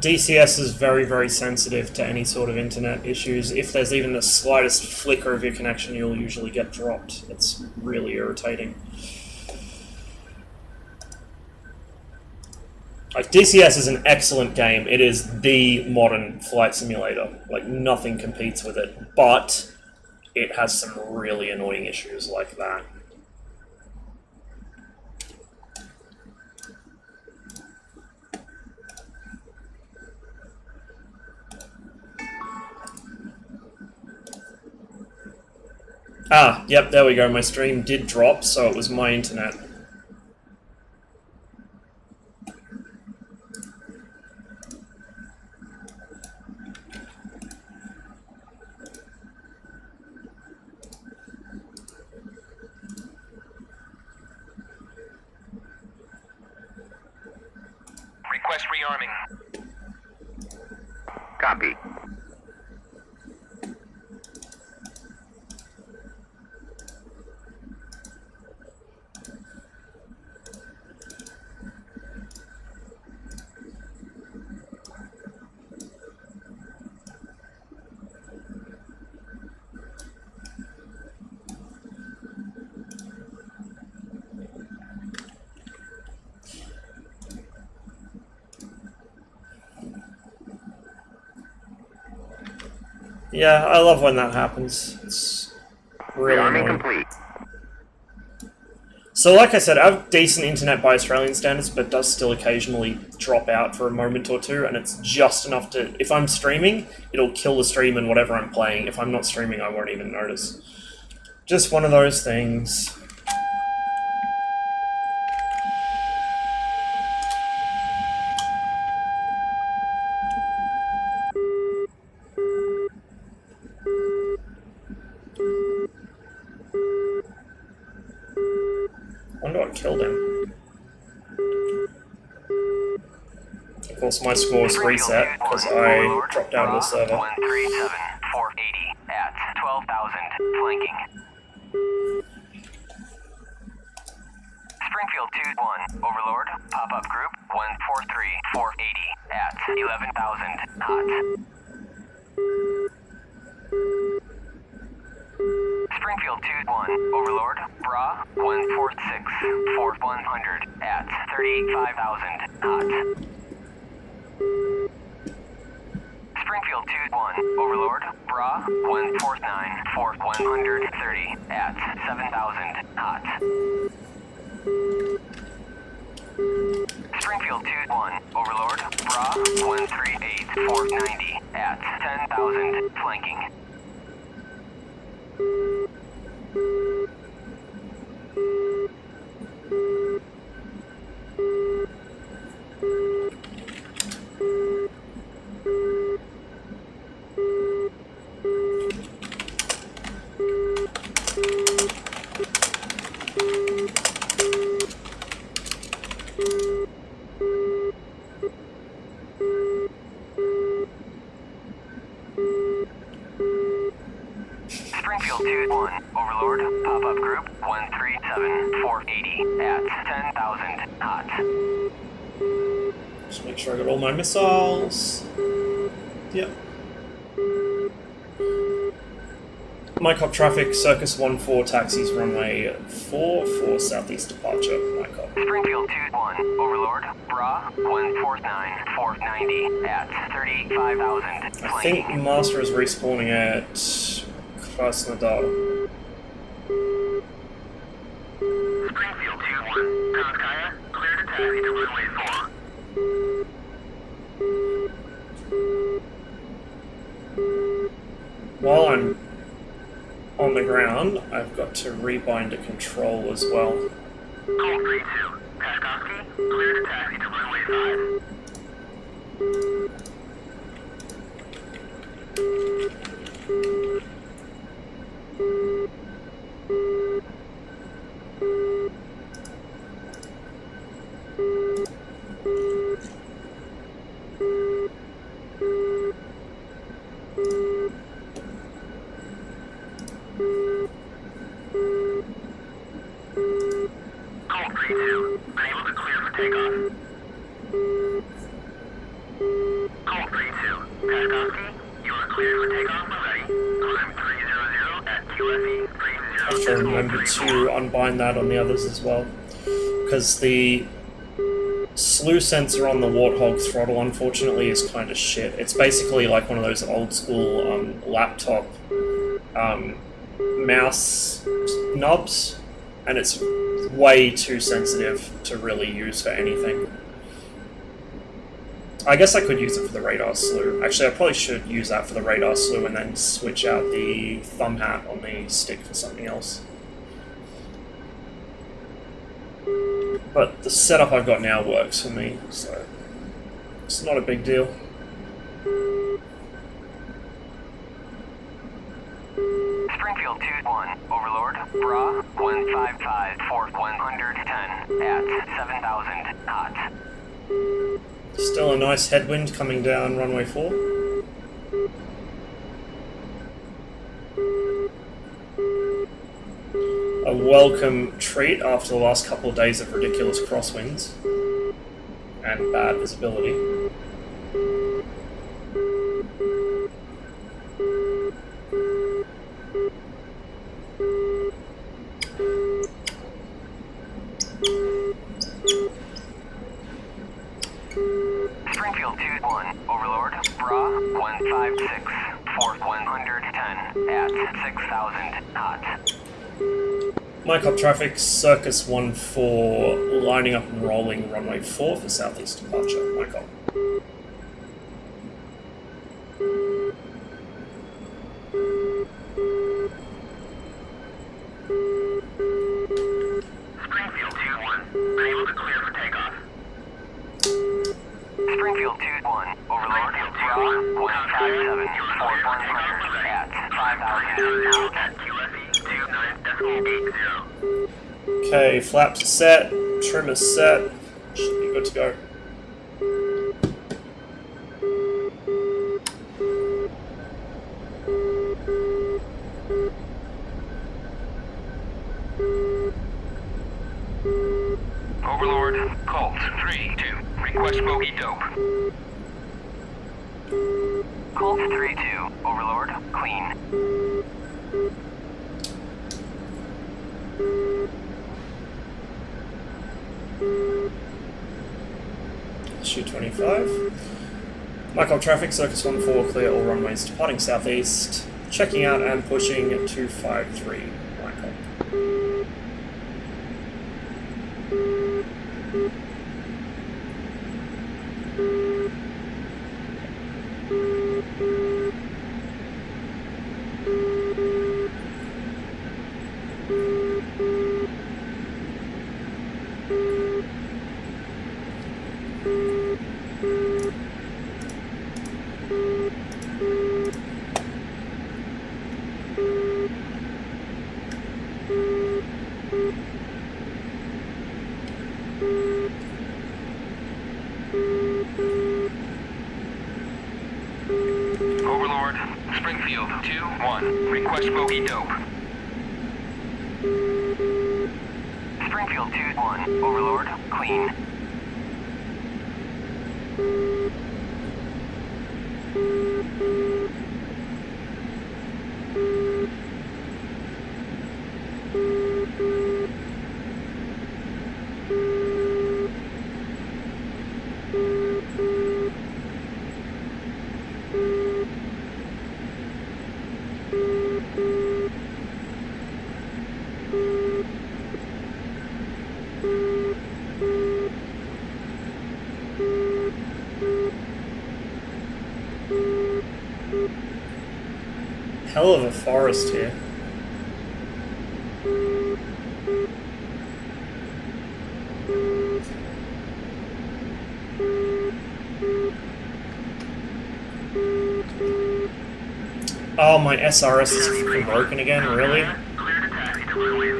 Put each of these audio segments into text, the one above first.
DCS is very, very sensitive to any sort of internet issues. If there's even the slightest flicker of your connection, you'll usually get dropped. It's really irritating. Like, DCS is an excellent game. It is the modern flight simulator. Like, nothing competes with it. But it has some really annoying issues like that. Ah, yep, there we go. My stream did drop, so it was my internet. Request rearming. Copy. Yeah, I love when that happens. It's really annoying. Complete. So like I said, I have decent internet by Australian standards, but does still occasionally drop out for a moment or two, and it's just enough to... If I'm streaming, it'll kill the stream and whatever I'm playing. If I'm not streaming, I won't even notice. Just one of those things. Killed him. Of course, my score is reset because I dropped out of the server. 137, 480 at 12,000, flanking. Springfield 2-1, Overlord, pop-up group 143, 480 at 11,000, hot. Springfield 2-1, Overlord, Bra 146, 4100 at 35,000, hot. Springfield 2-1, Overlord, Bra 149, 4130 at 7,000, hot. Springfield 2-1, Overlord, Bra 138, 490 at 10,000, flanking. Springfield 2-1, Overlord, pop-up group 137, 480 at 10,000, hot. Just make sure I got all my missiles. Yep. Mycop traffic, Circus 14 taxis, runway 44, southeast departure, Mycop. Springfield 2-1, Overlord, Bra 149, 490 at 35,000, I think Master is respawning at Krasnodar. Springfield 2-1, Kanskaya, clear to taxi to runway 4. While I'm on the ground, I've got to rebind a control as well. Cold 3-2, Kashkovsky, clear to taxi to runway 5. Cold 3-2, unable to clear for takeoff. Tchaikovsky, you are cleared for takeoff when ready. Climb 300 at QFE 30. I have to remember to unbind that on the others as well. Because the slew sensor on the Warthog throttle, unfortunately, is kind of shit. It's basically like one of those old school laptop mouse knobs, and it's way too sensitive to really use for anything. I guess I could use it for the radar slew. Actually, I probably should use that for the radar slew and then switch out the thumb hat on the stick for something else. But the setup I've got now works for me, so it's not a big deal. Springfield 2-1, Overlord, Bra 155 for 110 at 7,000 knots. Still a nice headwind coming down runway 4. A welcome treat after the last couple of days of ridiculous crosswinds and bad visibility. Springfield 2-1, Overlord, Bra 156 for 110 at 6,000 knots. Micop traffic, Circus 1-4, lining up and rolling runway 4 for southeast departure. Micop. Springfield 2-1, unable to clear for takeoff. Springfield 2-1, Overlord, Bra 157 for 100 at 5,000 knots at QFE 29.80. Okay, flaps set, trim is set, should be good to go. Overlord, Colt 3-2, request bogey dope. Colt 3-2, Overlord, clean. Shoot 25. Micop traffic, Circus 1-4, clear all runways departing southeast. Checking out and pushing 253. Micop. Overlord, Springfield 2-1, request bogey dope. Springfield 2-1, Overlord, clean. Hell of a forest here. Oh, my SRS is freaking broken again, really? Clear to taxi to runway 4.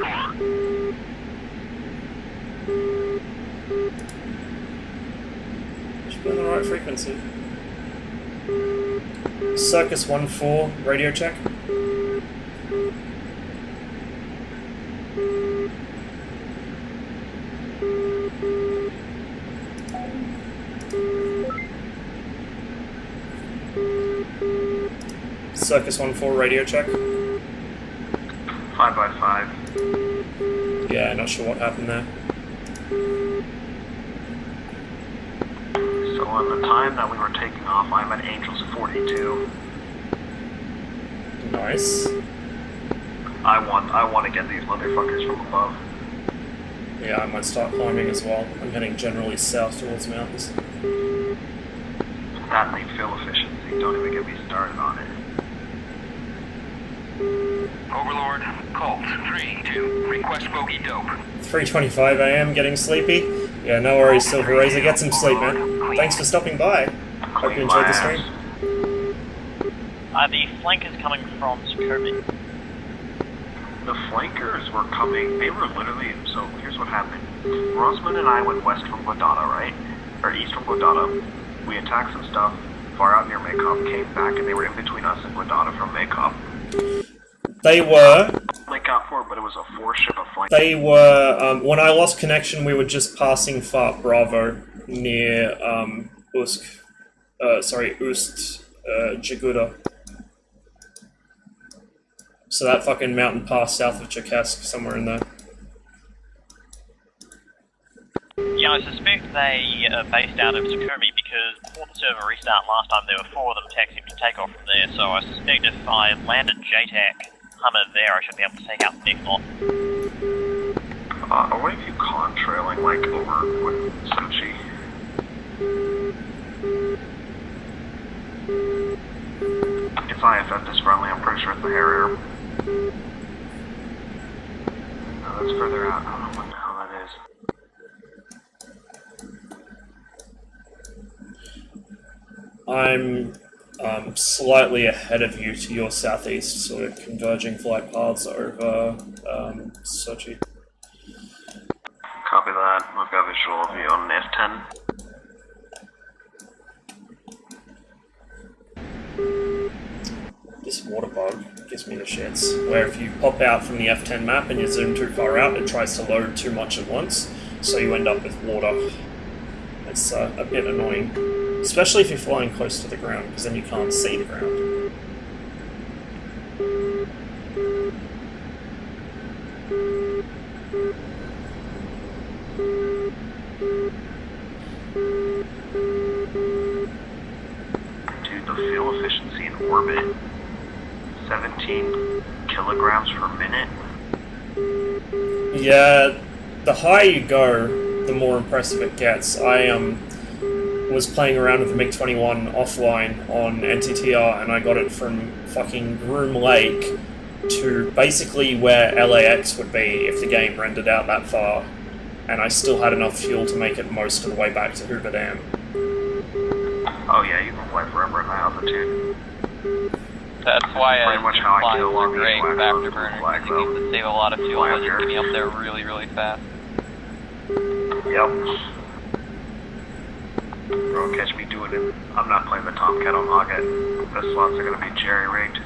Should be on the right frequency. Circus 1-4, radio check. Circus 1-4 radio check. 5x5. Yeah, not sure what happened there. So on the time that we were taking off, I'm at Angels 42. Nice. I want to get these motherfuckers from above. Yeah, I might start climbing as well. I'm heading generally south towards mountains. That and the fuel efficiency, don't even get me started on it. Overlord, Colt, 3-2, request bogey dope. 3:25 AM, getting sleepy. Yeah, no worries, Silver Razor. Get some sleep, man. Thanks for stopping by. Hope you enjoyed the stream. The flankers coming from Sukhumi. The flankers were coming, they were literally, so here's what happened. Rosman and I went west from Guadana, right? Or east from Guadana. We attacked some stuff far out near Maycop, came back, and they were in between us and Guadana from Maycop. They were. Lake out for it, but it was a 4-ship of flank. They were. When I lost connection, we were just passing Fart Bravo near Ust Jaguda. So that fucking mountain pass south of Cherkassk, somewhere in there. Yeah, I suspect they are based out of Sukhumi because before the server restart last time there were 4 of them taxiing to take off from there, so I suspect if I land a JTAC Hummer there, I should be able to take out the next lot. What if you contrailing, like, over with Sochi? It's IFF this friendly, I'm pretty sure it's the Harrier. No, that's further out, I don't know what the hell that is. I'm slightly ahead of you to your southeast, sort of converging flight paths over Sochi. Copy that. I've got visual of you on an F10. This water bug gives me the shits, where if you pop out from the F10 map and you zoom too far out, it tries to load too much at once, so you end up with water. It's a bit annoying. Especially if you're flying close to the ground, because then you can't see the ground. Dude, the fuel efficiency in orbit, 17 kilograms per minute. Yeah, the higher you go, the more impressive it gets. I was playing around with the MiG-21 offline on NTTR, and I got it from fucking Groom Lake to basically where LAX would be if the game rendered out that far, and I still had enough fuel to make it most of the way back to Hoover Dam. Oh yeah, you can fly forever at high altitude. That's why pretty much how I flying kill is a along great these factor flags, burner, because you need to save a lot of fuel Fly by up just here. getting up there really, really fast. Yep. Bro, catch me doing it. I'm not playing the Tomcat on Hoggett. The slots are gonna be jerry-rigged.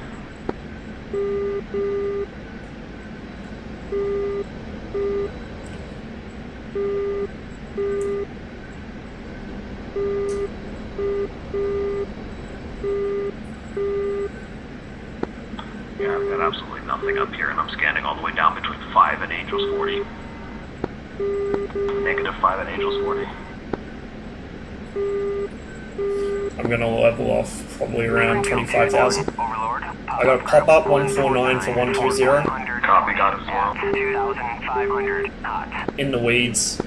Yeah, I've got absolutely nothing up here, and I'm scanning all the way down between 5 and Angels 40. -5 and Angels 40. I'm gonna level off probably around 25,000. Overlord, I got pop up 149 for 120. Copy, got it as well. 2,500 knots. In the weeds.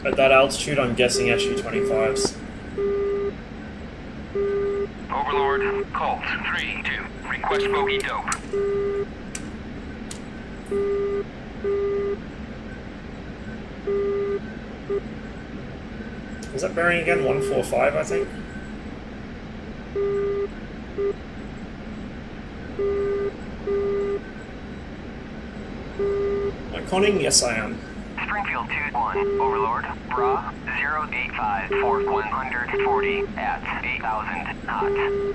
At that altitude, I'm guessing SU-25s. Overlord, Colt, 3-2, request bogey dope. Is that bearing again? 145, I think? Am I conning? Yes, I am. Springfield 2-1, Overlord, Bra, 085 for 140 at 8,000 knots.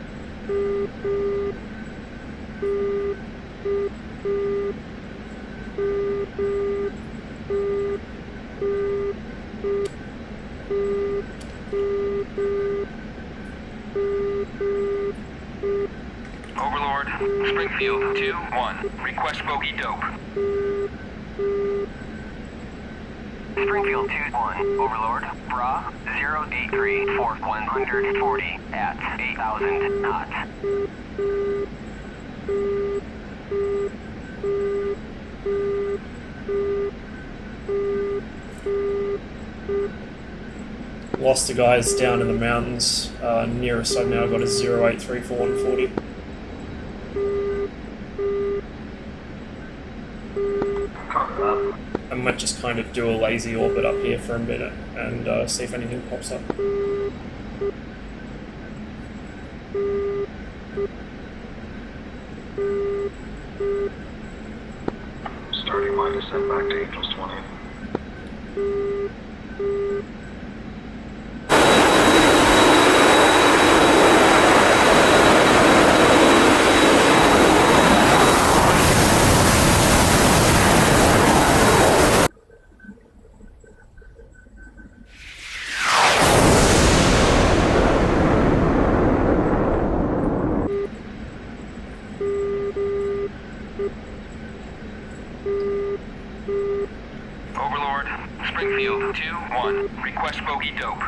Springfield 2-1. Request bogey dope. Springfield 2-1. Overlord. Bra 083 for 140 at 8,000 knots. Lost the guys down in the mountains. Nearest I've now got is 083 for 140. Copy that. I might just kind of do a lazy orbit up here for a minute and see if anything pops up. Starting my descent back to Angels 20. Overlord. Springfield 2-1. Request bogey dope.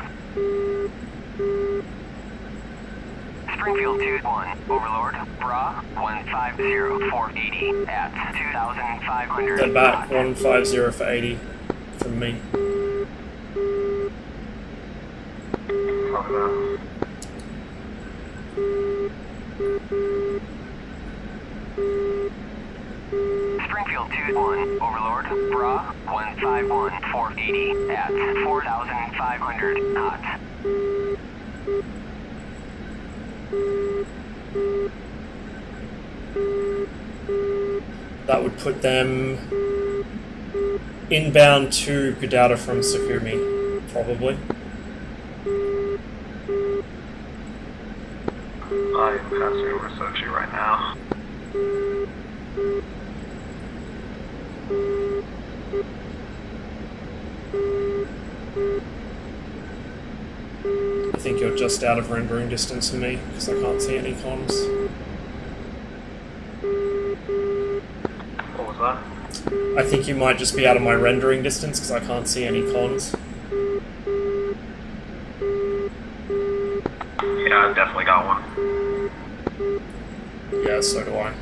Springfield 2-1. Overlord. Bra 150 for 80 at 2,500. They're back 150 for 80 from me. Copy that. Springfield 2-1. Overlord. Bra 151 for 80 at 4,500 knots. That would put them inbound to Godota from Sakumi, probably. I am passing over Sochi right now. I think you're just out of rendering distance for me, because I can't see any comms. What was that? I think you might just be out of my rendering distance, because I can't see any comms. Yeah, I've definitely got one. Yeah, so do I.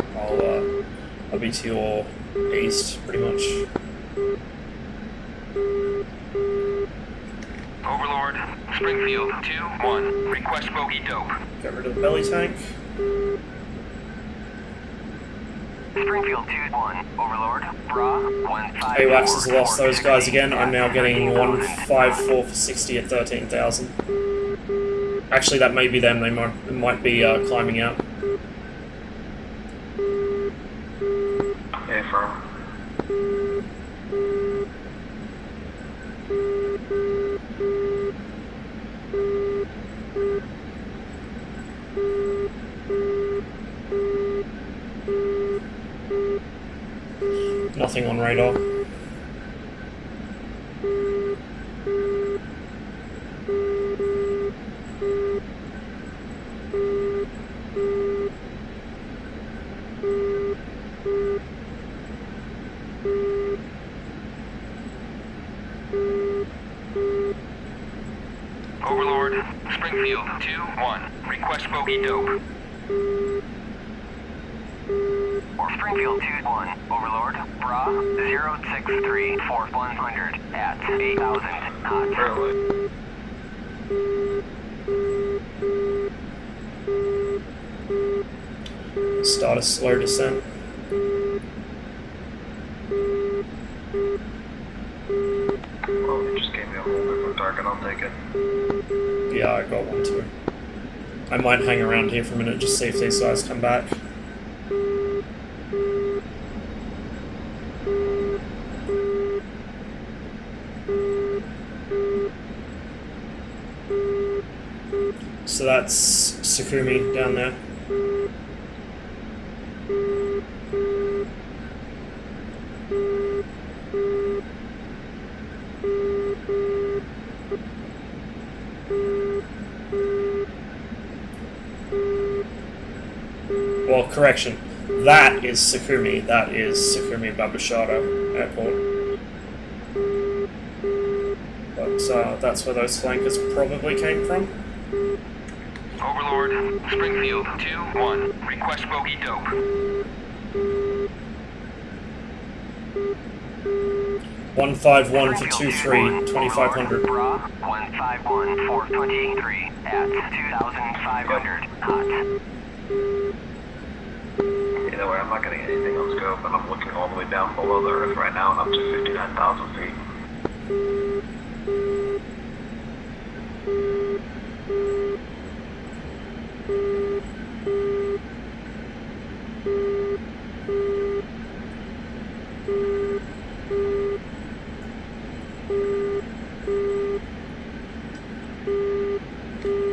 I'll be to your east, pretty much. Overlord. Springfield 2-1. Request bogey dope. Get rid of the belly tank. Springfield 2-1. Overlord. Bra 154. AWACS has lost those guys again. I'm now getting 154 for 60 at 13,000. Actually, that may be them. They might be climbing out. Yeah, firm. Nothing on radar. Overlord. Springfield 2-1. Request bogey dope. Or Springfield 2-1. Overlord. Bra 063 for 100 at 8,000 knots. Really? Start a slow descent. Well, you just gave me a whole different target, I'll take it. Yeah, I got one too. I might hang around here for a minute, just see if these guys come back. So that's Sakumi down there. Well, correction. That is Sakumi. That is Sakumi Babashara Airport. But that's where those flankers probably came from. Overlord, Springfield 2-1. Request bogey dope. 151 for 23, 2500. Bra, 151 for 23 at 2,500 hot. Either way, I'm not getting anything on scope, and I'm looking all the way down below the earth right now and up to 59,000 feet.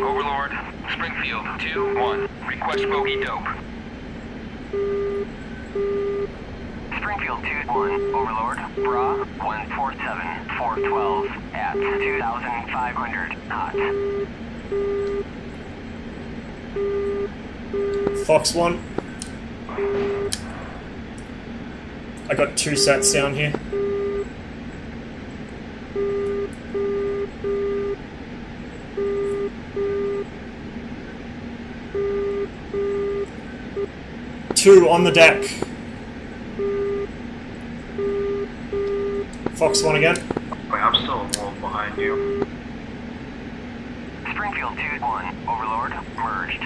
Overlord, Springfield 2-1. Request bogey dope. Springfield 2-1. Overlord, Bra, 147 412 at 2,500 hot. Fox 1. I got 2 sets down here. Two on the deck. Fox 1 again. Wait, I'm still a wall behind you. Springfield 2-1. Overlord, merged.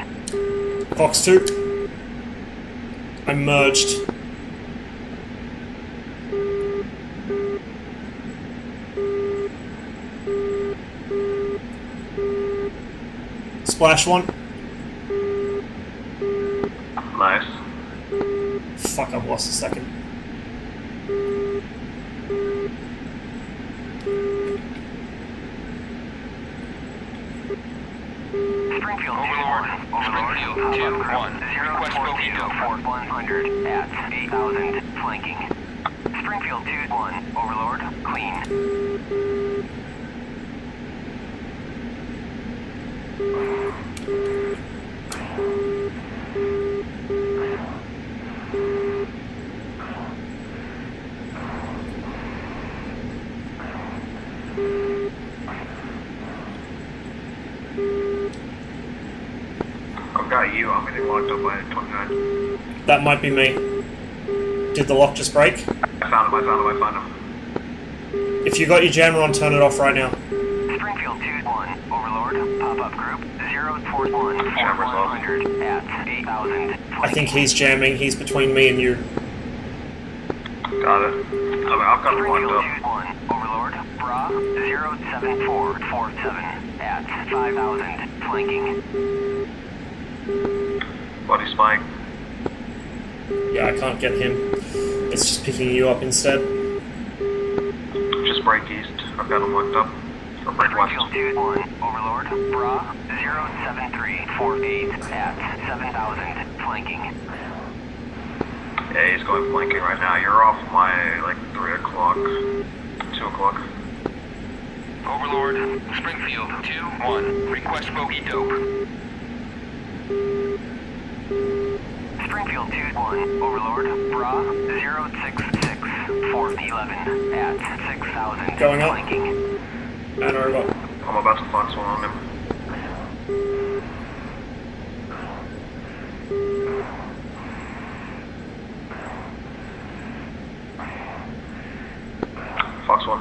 Fox 2. I merged. Splash 1. Nice. Fuck, I've lost a second. Springfield 2-1. Springfield 2-1. Request bogey dope for 100 at 8,000 flanking. Springfield 2-1. Overlord, clean. I've got you. I'm getting locked up by 29. That might be me. Did the lock just break? I found him. I found him. If you got your jammer on, turn it off right now. Springfield 2-1. Overlord, pop-up group 041 4100 at 8,000 flanking. I think he's jamming. He's between me and you. Got it. I've got him Springfield locked up. 2-1. Overlord, Bra 07447 at 5,000 flanking. Buddy Spike. Yeah, I can't get him. It's just picking you up instead. Just break east. I've got him locked up. Or break west. Springfield 2-1. Overlord, Bra 07348 at 7,000 flanking. Yeah, he's going flanking right now. You're off my, like, 3 o'clock, 2 o'clock. Overlord, Springfield 2-1. Request bogey dope. Springfield 2-1. Overlord, Bra 066 411 at 6,000 Going up. flanking. And over. I'm about to Fox 1 on him. Fox 1.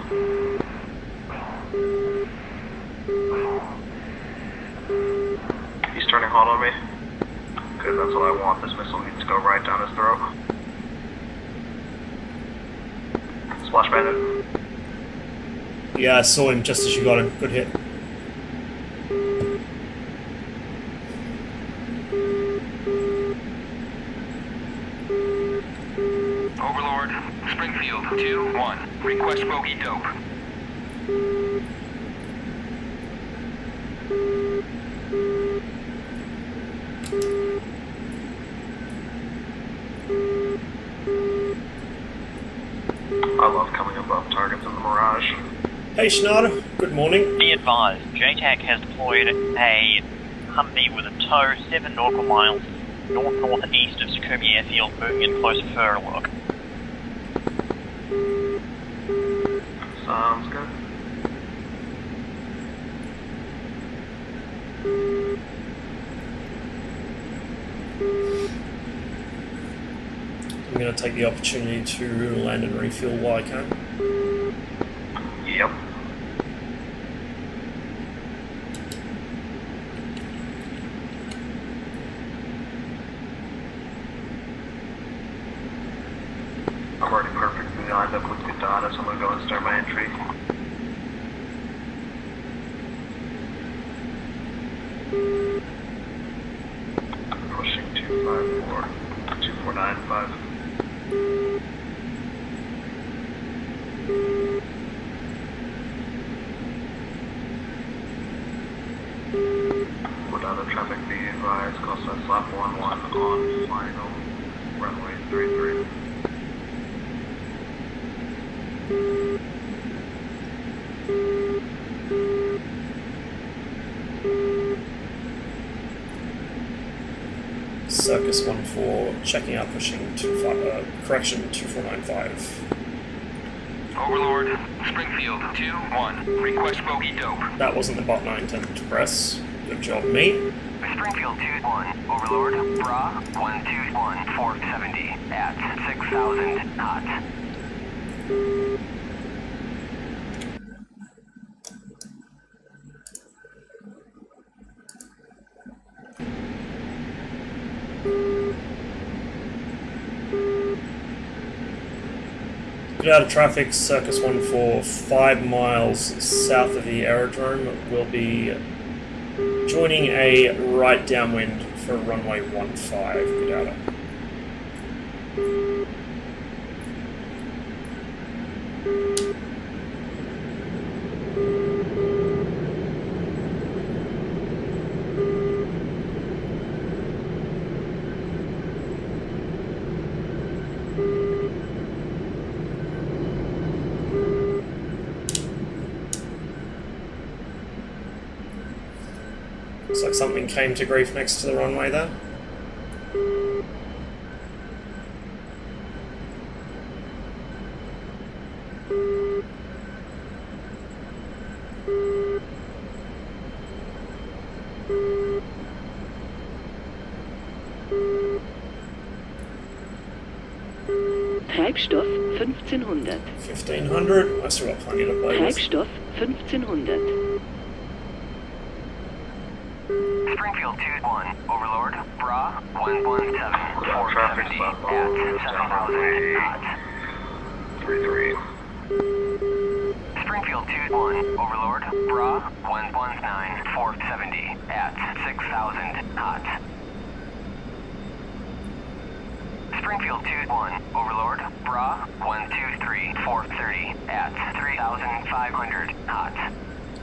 He's turning hot on me. Good, that's what I want. This missile needs to go right down his throat. Splash bandit. Yeah, I saw him just as you got him. Good hit. Overlord, Springfield 2-1. Request bogey dope. I love coming above targets in the Mirage. Hey, Schneider. Good morning. Be advised, JTAC has deployed a Humvee with a tow 7 nautical miles north-northeast of Sukhumi Airfield, moving in closer for a look. Sounds good. I'm going to take the opportunity to land and refuel while I can. Yep. I'm already perfectly lined up with Godana, so I'm gonna go and start my entry. Pushing 254, 2495. Without a traffic be advised, call sign slap 11 on final runway 33. Circus 14, checking out, pushing 2495. Overlord, Springfield 2-1. Request bogey dope. That wasn't the button I intended to press. Good job, me. Springfield 2-1. Overlord, Bra 121 470 at 6,000 knots. Get out of traffic, Circus 14, 5 miles south of the aerodrome. We'll be joining a right downwind for runway 15. Get out of. Looks like something came to grief next to the runway there. Treibstoff 1500. 1500. I still got plenty to play with. Treibstoff 1500. Springfield 2-1. Overlord, Bra 117 470 at 7,000 knots. 33. Springfield 2-1. Overlord, Bra 119 470 at 6,000 knots. Springfield 2-1. Overlord, Bra 123 430 at 3,500 knots.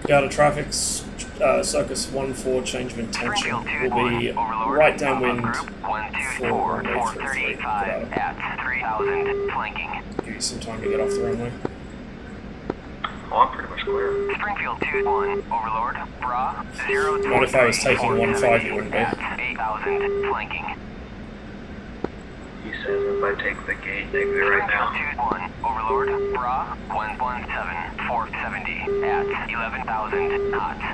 Get out of traffic, Circus 14, change of intention. We'll be right downwind for runway 33. Get out of. At 3,000 flanking. Give you some time to get off the runway. Oh, I'm pretty much clear. Springfield 2-1. Overlord, Bra 0. What if I was taking 15, you wouldn't be? At 8,000 flanking. He says if I take the gate exit right now. Springfield 2-1. Overlord, Bra 117 470 at 11,000 knots.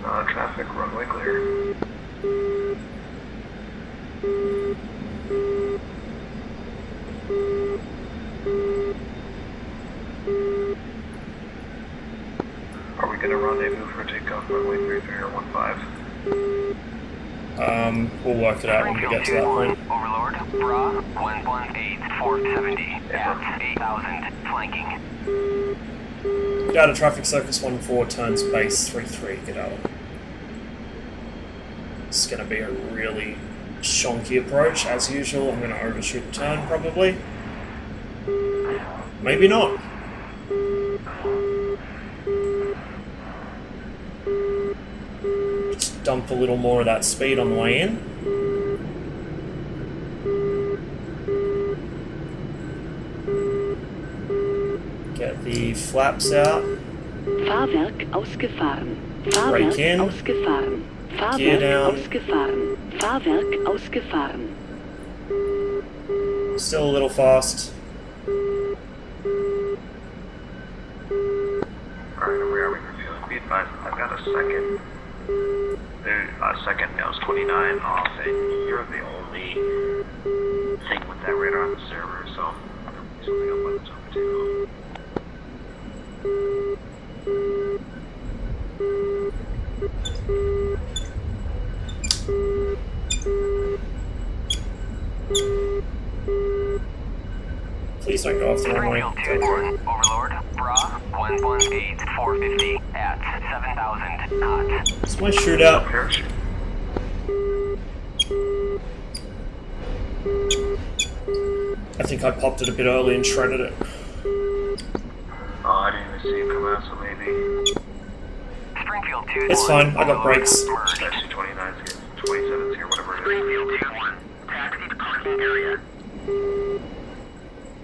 Not a traffic runway clear. Are we gonna rendezvous for takeoff runway 33 or 15? We'll work it out when we get to that point. Overlord, Bra 118 470 at 8,000 flanking. Get out of traffic, Circus 14, turns base 33. Get out of. It's going to be a really shonky approach, as usual. I'm going to overshoot the turn, probably. Maybe not. Just dump a little more of that speed on the way in. Get the flaps out. Fahrwerk ausgefahren. Break in. Fahrwerk ausgefahren. Fahrwerk down. ausgefahren. Fahrwerk ausgefahren. Still a little fast. Alright, I'm rearming refueling. Be advised, I've got a second. Second now is 29 off, and you're the only thing with that radar on the server, so something I'll let over to. Please don't go off the wrong way. Springfield 2-1, Overlord, Bra, 118, 450 at 7,000 knots. It's my shootout. Parachute. I think I popped it a bit early and shredded it. Oh, I didn't even see it come out, so maybe. Springfield 2-1. It's fine, I got brakes. Merged. Actually, 29's here, 27's here, whatever it is. Springfield 2-1, taxi to parking area.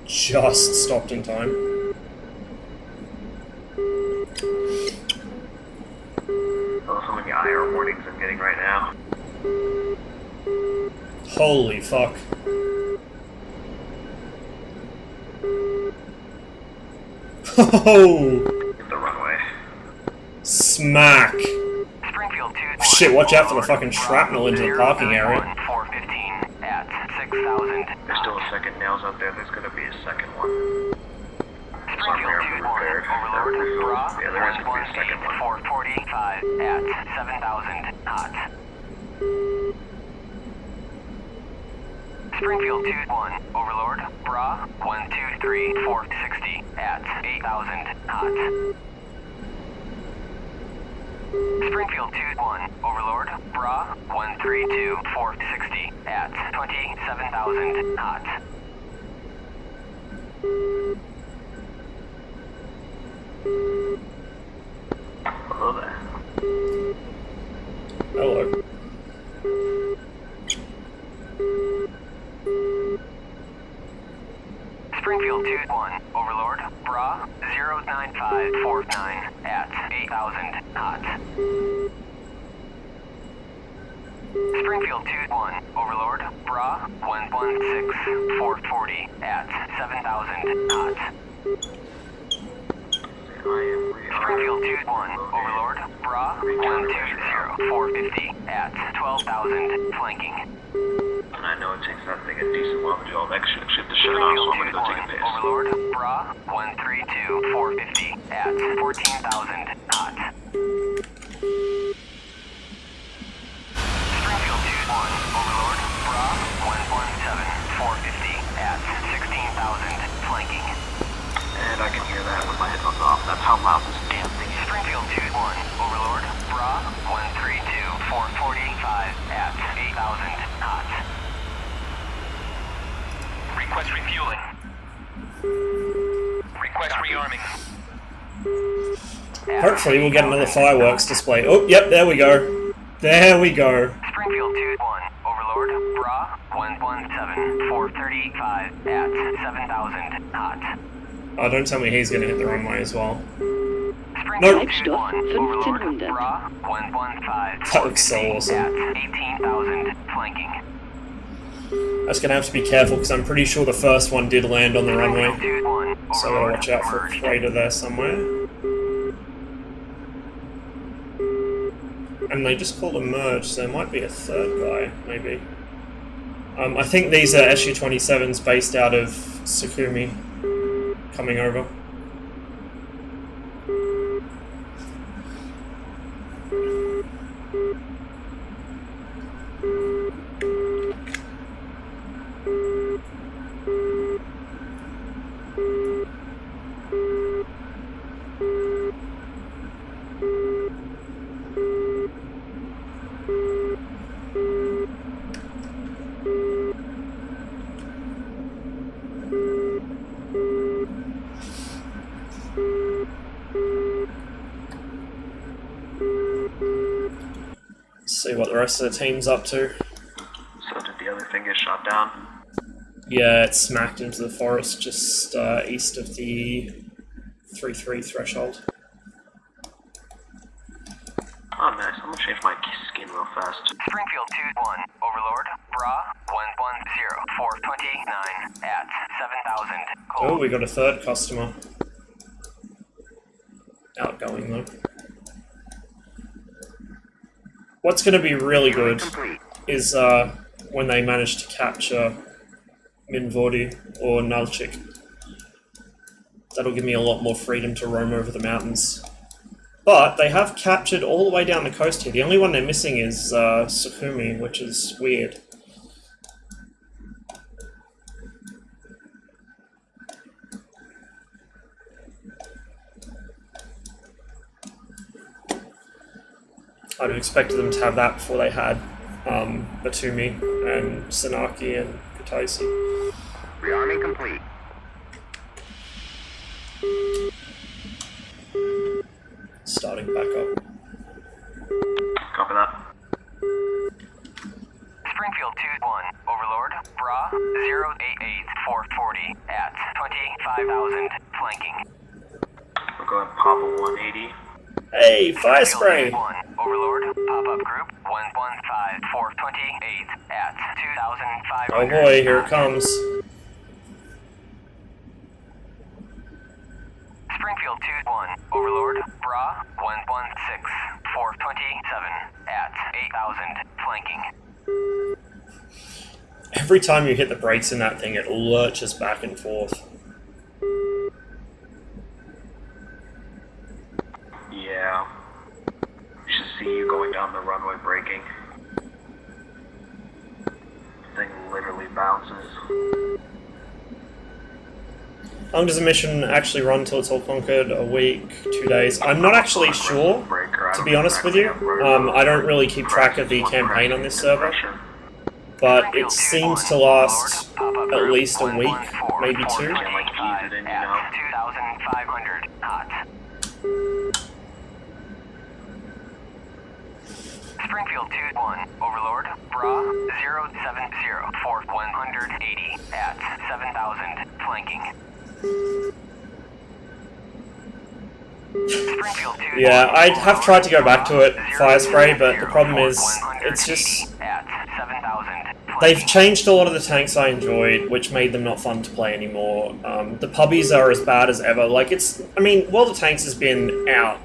Just stopped in time. Oh, how many IR warnings I'm getting right now. Holy fuck. Oh! Hit the runway. Smack! Springfield 2-1. Shit, watch out for the fucking shrapnel into the parking area. 415 at 6,000 There's still a second nails out there, there's gonna be a second one. Springfield 2-1, Overlord, Bra, Yeah, there is gonna be a second 118, one. 445 at 7,000 knots. Springfield 2-1, Overlord, Bra, 123, 460 at 8,000 knots. Springfield 2-1, Overlord, Bra, 132, 460 at 27,000 knots. Hello there. Hello. Springfield 2-1, Overlord, Bra, 09549 at 8,000 knots. Springfield 2-1, Overlord, Bra, 116, 440 at 7,000 knots. Springfield 2-1, Overlord, Bra, 120, 450 at 12,000 flanking. And I know it takes that thing a decent while to do all that shit to shut it off, so I'm gonna go take a piss. Overlord, Bra, 132, 450 at 14,000 knots. Springfield 2-1, Overlord, Bra, 117, 450 at 16,000 flanking. And I can hear that with my headphones off. That's how loud this damn thing is. Springfield 2-1, Overlord, Bra, 132, 445 at 8,000 knots. Request refueling. Request rearming. Hopefully we'll get another fireworks display. Oh, yep, there we go. There we go. Springfield 2-1, Overlord, Bra, 117, 435 at 7,000 knots. Oh, don't tell me he's gonna hit the runway as well. Springfield Treibstoff 2-1, Overlord, 1500. Bra, 115, That looks so 450 awesome. at 18,000 flanking. I'm just gonna have to be careful because I'm pretty sure the first one did land on the runway. Springfield 2-1, So I gotta Overlord, watch out for a merged. freighter there somewhere. And they just called a merge, so there might be a third guy, maybe. I think these are SU-27s based out of Sukumi coming over. See what the rest of the team's up to. So did the other thing get shot down? Yeah, it smacked into the forest just east of the 3-3 threshold. Oh, nice. I'm gonna change my skin real fast. Springfield 2-1, Overlord, Bra 110, 429 at 7,000. Oh, we got a third customer. Outgoing though. What's going to be really good is when they manage to capture Minvodi or Nalchik. That'll give me a lot more freedom to roam over the mountains. But they have captured all the way down the coast here. The only one they're missing is Sukhumi, which is weird. I'd have expected them to have that before they had Batumi and Sanaki and Kutaisi. Rearming complete. Starting back up. Copy that. Springfield 2-1, Overlord, Bra 088 440 at 25,000, flanking. We'll go ahead and pop a 180. Hey, fire spray! 1, Overlord, pop-up group 115 428 at 2,500. Oh boy, here it comes. Springfield 2-1, Overlord, Bra 116 427 at 8,000, flanking. Every time you hit the brakes in that thing, it lurches back and forth. Yeah. You should see you going down the runway braking. Thing literally bounces. How long does a mission actually run till it's all conquered? A week, 2 days? I'm not actually sure, to be honest with you. I don't really keep track of the campaign on this server, but it seems to last at least a week, maybe 2. At 2,500 hot. Springfield 2-1, Overlord, Bra 070 for 180 at 7,000, flanking. Springfield 2-1, Yeah, I have tried to go back to it, fire spray, but the problem is, it's just... at 7,000, They've changed a lot of the tanks I enjoyed, which made them not fun to play anymore. The pubbies are as bad as ever. Like, it's... I mean, World of Tanks has been out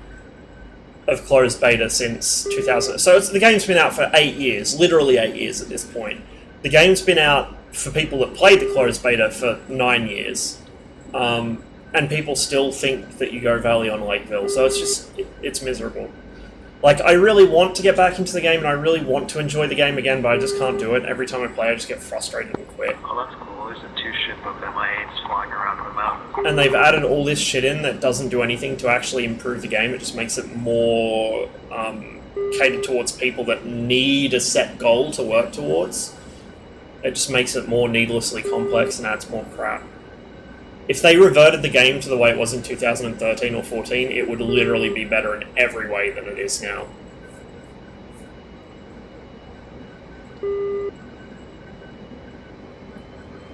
of closed beta since 2000. So the game's been out for 8 years, literally 8 years at this point. The game's been out for people that played the closed beta for 9 years. And people still think that you go Valley on Lakeville, so it's just... it's miserable. Like, I really want to get back into the game, and I really want to enjoy the game again, but I just can't do it. Every time I play, I just get frustrated and quit. Oh, that's cool. There's a 2-ship of MI8s flying around in the mountains. And they've added all this shit in that doesn't do anything to actually improve the game. It just makes it more catered towards people that need a set goal to work towards. It just makes it more needlessly complex and adds more crap. If they reverted the game to the way it was in 2013 or 14, it would literally be better in every way than it is now.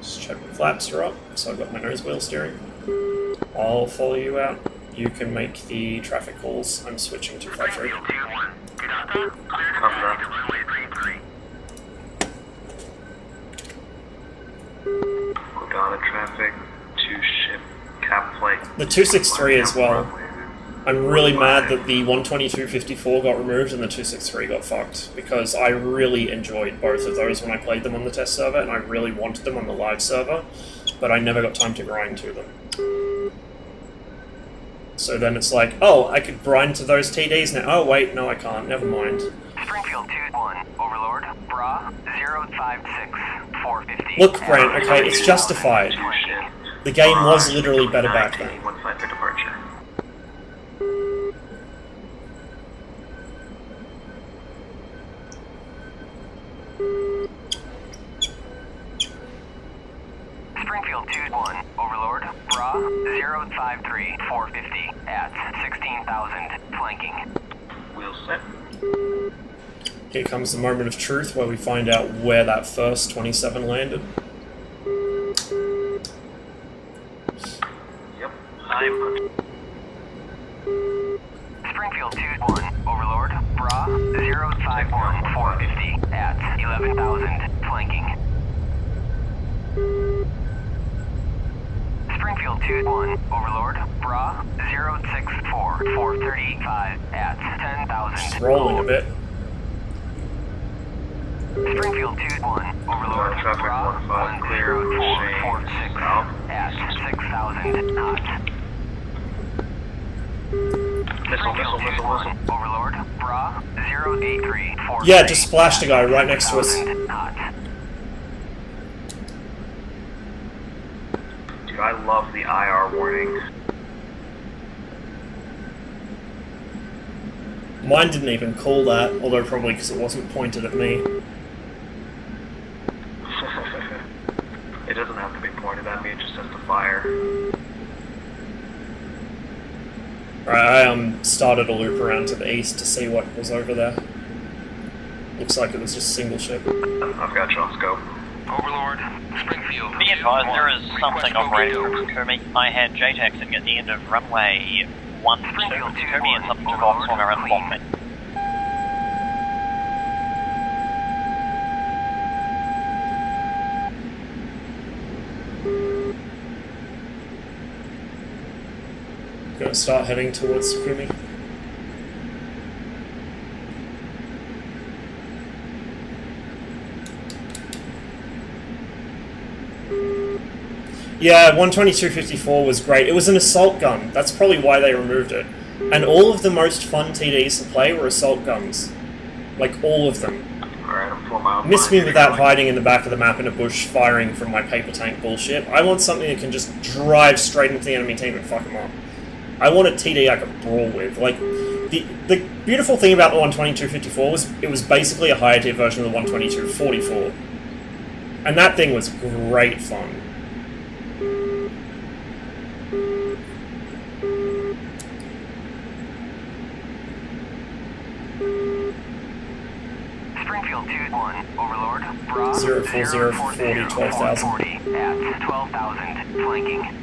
Just check the flaps are up, so I've got my nose wheel steering. I'll follow you out. You can make the traffic calls. I'm switching to 5-3. Godana traffic, 2-ship cap flight. The 263 as well. I'm really mad that the 122.54 got removed and the 263 got fucked, because I really enjoyed both of those when I played them on the test server, and I really wanted them on the live server, but I never got time to grind to them. So then it's like, oh, I could grind to those TDs now. Oh wait, no I can't, never mind. Springfield 2-1, Overlord, Bra 056 450. Look, Grant, okay, it's justified. The game was literally better back then. 15 for departure. Springfield 2-1, Overlord, Bra 053 450 at 16,000, flanking. Wheel set. Here comes the moment of truth where we find out where that first 27 landed. Yep. I'm Springfield 2-1, Overlord, Bra 51450 at 11,000, flanking. Springfield 2-1, Overlord, Bra 064, 435 at 10,000. Just rolling a bit. Springfield 2-1, Overlord, Traffic Bra 15 clear, 10446 south. at 6,000 knots. Missile, Springfield 2-1, Overlord, Bra 083, 4 Yeah, just splashed a guy right next to us. knots. Dude, I love the IR warning. Mine didn't even call that, although probably because it wasn't pointed at me. It doesn't have to be pointed at me, it just has to fire. Alright, I started a loop around to the east to see what was over there. Looks like it was just single ship. I've got shot scope. Overlord, Springfield. Be advised, there is something operating from Sakumi. I had JTAC sitting at the end of runway 12 Sakumi and something took off, swung around the block me. Gonna start heading towards Sakumi. Yeah, 122.54 was great. It was an assault gun. That's probably why they removed it. And all of the most fun TDs to play were assault guns. Like, all of them. Alright, I'm 4 miles. Miss me with that hiding in the back of the map in a bush, firing from my paper tank bullshit. I want something that can just drive straight into the enemy team and fuck them up. I want a TD I can brawl with. Like, the beautiful thing about the 122.54 was it was basically a higher tier version of the 122.44. And that thing was great fun. Springfield 2-1, Overlord, Bra 04040, 12,000. 40 at 12,000, flanking.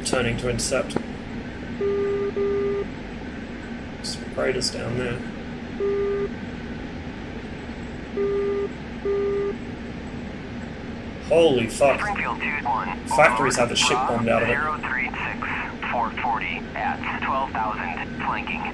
Turning to intercept. Some Raiders down there. Holy fuck. Springfield 2-1, Factories have the shit bombed out of it. 036, 440 at 12,000, flanking.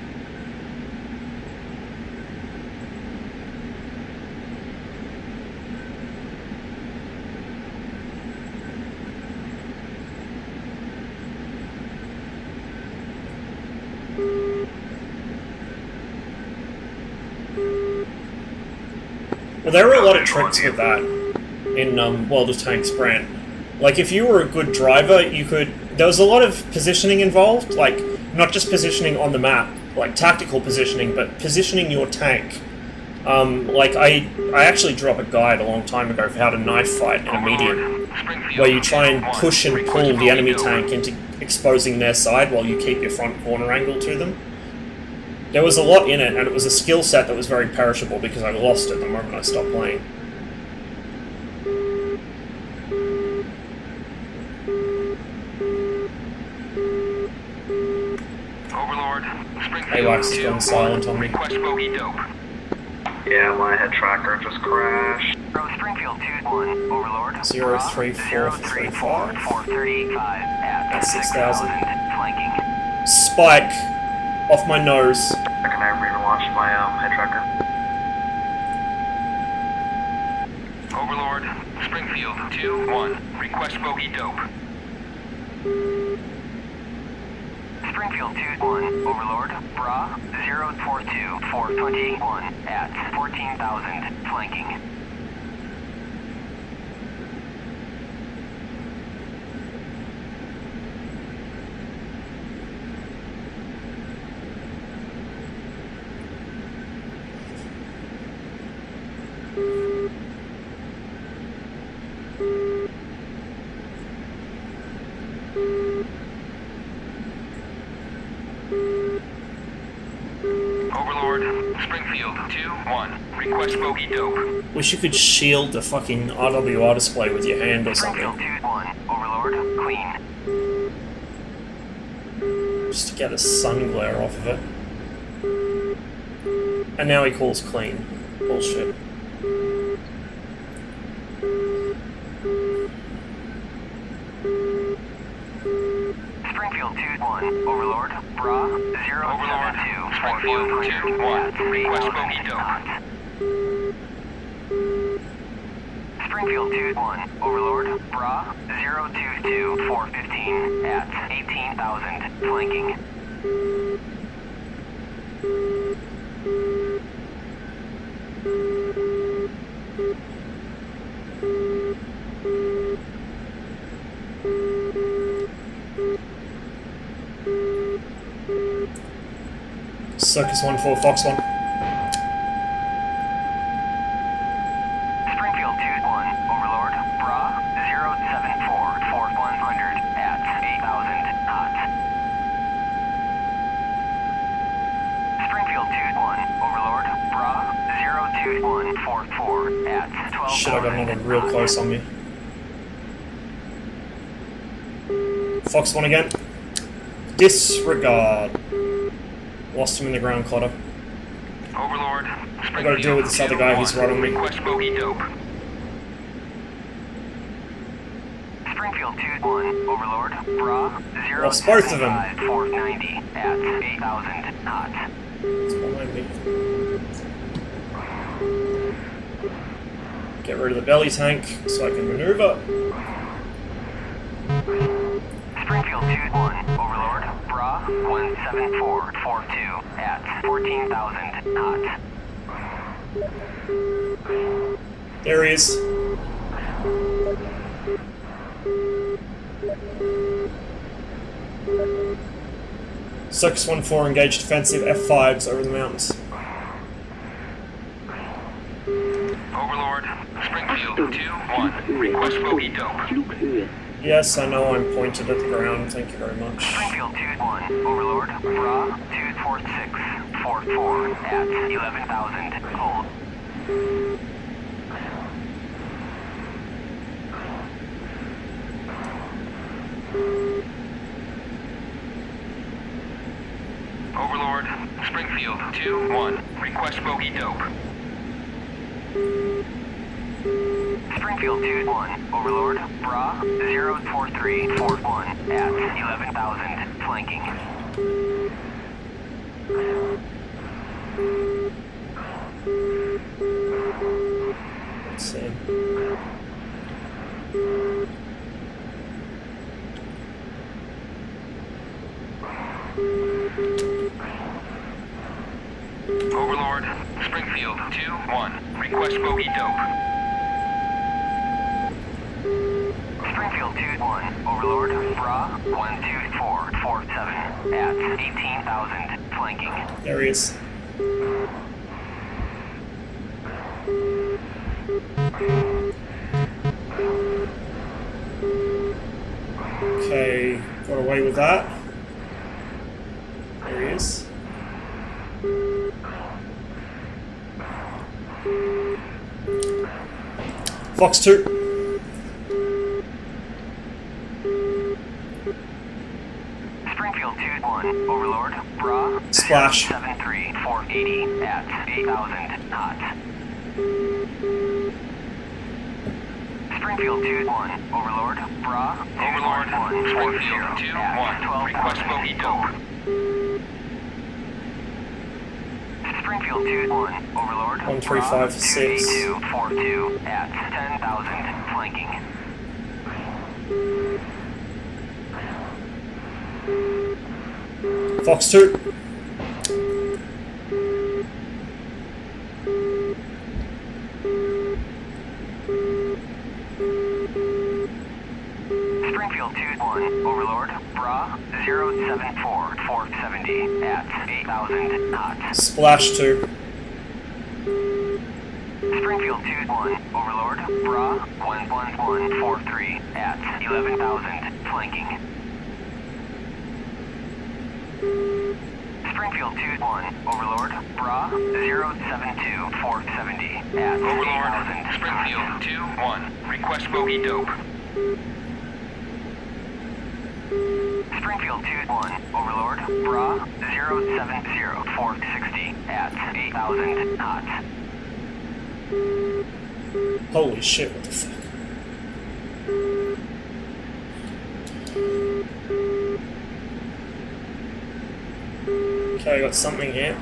Well, there were a lot of tricks with that in World of Tanks Brand. Like, if you were a good driver, you could... There was a lot of positioning involved, like, not just positioning on the map, like tactical positioning, but positioning your tank. Like, I actually drew up a guide a long time ago for how to knife fight in a medium, where you try and push and pull the enemy tank into exposing their side while you keep your front corner angle to them. There was a lot in it, and it was a skill set that was very perishable because I lost it the moment I stopped playing. Overlord, AWACS has gone silent on me. request bogey dope. Yeah, my head tracker just crashed. Springfield 2-1, Overlord, 03435. 435 at That's 6,000. flanking. Spike off my nose. Can I relaunch my head tracker? Overlord, Springfield 2-1, request bogey dope. Springfield 2-1, Overlord, Bra 042, 421 at 14,000, flanking. Overlord, Springfield 2-1, request bogey dope. Wish you could shield the fucking RWR display with your hand or Springfield something. 2-1, Overlord, clean. Just to get a sun glare off of it. And now he calls clean. Bullshit. Springfield 2-1, Overlord, Bra, 072, Springfield 2-1, request bogey dope. Springfield 2-1, Overlord, Bra, 022, 415, at 18,000, flanking. Circus 1-4, Fox 1. Springfield 2-1, Overlord, Bra, 074, 4100, at 8,000 knots. Springfield 2-1, Overlord, Bra, 02144, at 12,000 Shit, I got another real close on me. Fox 1 again. Disregard. Lost him in the ground clutter. Overlord, I gotta deal with this other guy who's right on me. request bogey dope. Springfield 2-1, Overlord, Bra, Lost both of them. 490, at 8,000 knots. It's behind me. Get rid of the belly tank so I can maneuver. Springfield 2-1, Overlord, Bra, 17442, at 14,000 knots. There he is. Circus 1-4 engaged defensive F5s over the mountains. Overlord, Springfield 2-1, request bogey dope. Flughöhe. Yes, I know I'm pointed at the ground, thank you very much. Springfield 2-1, Overlord, Bra, 24644, at 11,000, hold. Overlord, Springfield 2-1, request bogey dope. Springfield 2-1, Overlord, Bra, 04341, at 11,000, flanking. Let's see. Overlord, Springfield 2-1, request bogey dope. Springfield 2-1, Overlord, Bra, 12447, at 18,000, flanking. There he is. Okay, got away with that. There he is. Fox 2. Springfield 2-1, Overlord, Bra, Splash. 73480, at 8,000 knots. Springfield 2-1, Overlord, Bra, Overlord, Springfield 2-1, request bogey dope. Springfield 2-1, Overlord, 1356. 28242, at 10,000, flanking. Fox 2. Springfield 2-1, Overlord, Bra, 074-470, at 8,000 knots. Splash 2. Springfield 2-1, Overlord, Bra, 11143, at 11,000, flanking. Springfield 2-1, Overlord, Bra, 072-470, at Overlord, 8,000. Springfield 2-1, request bogey dope. Springfield 2-1, Overlord, Bra, 070-460, at 8,000 knots. Holy shit, what the fuck? Okay, I got something here.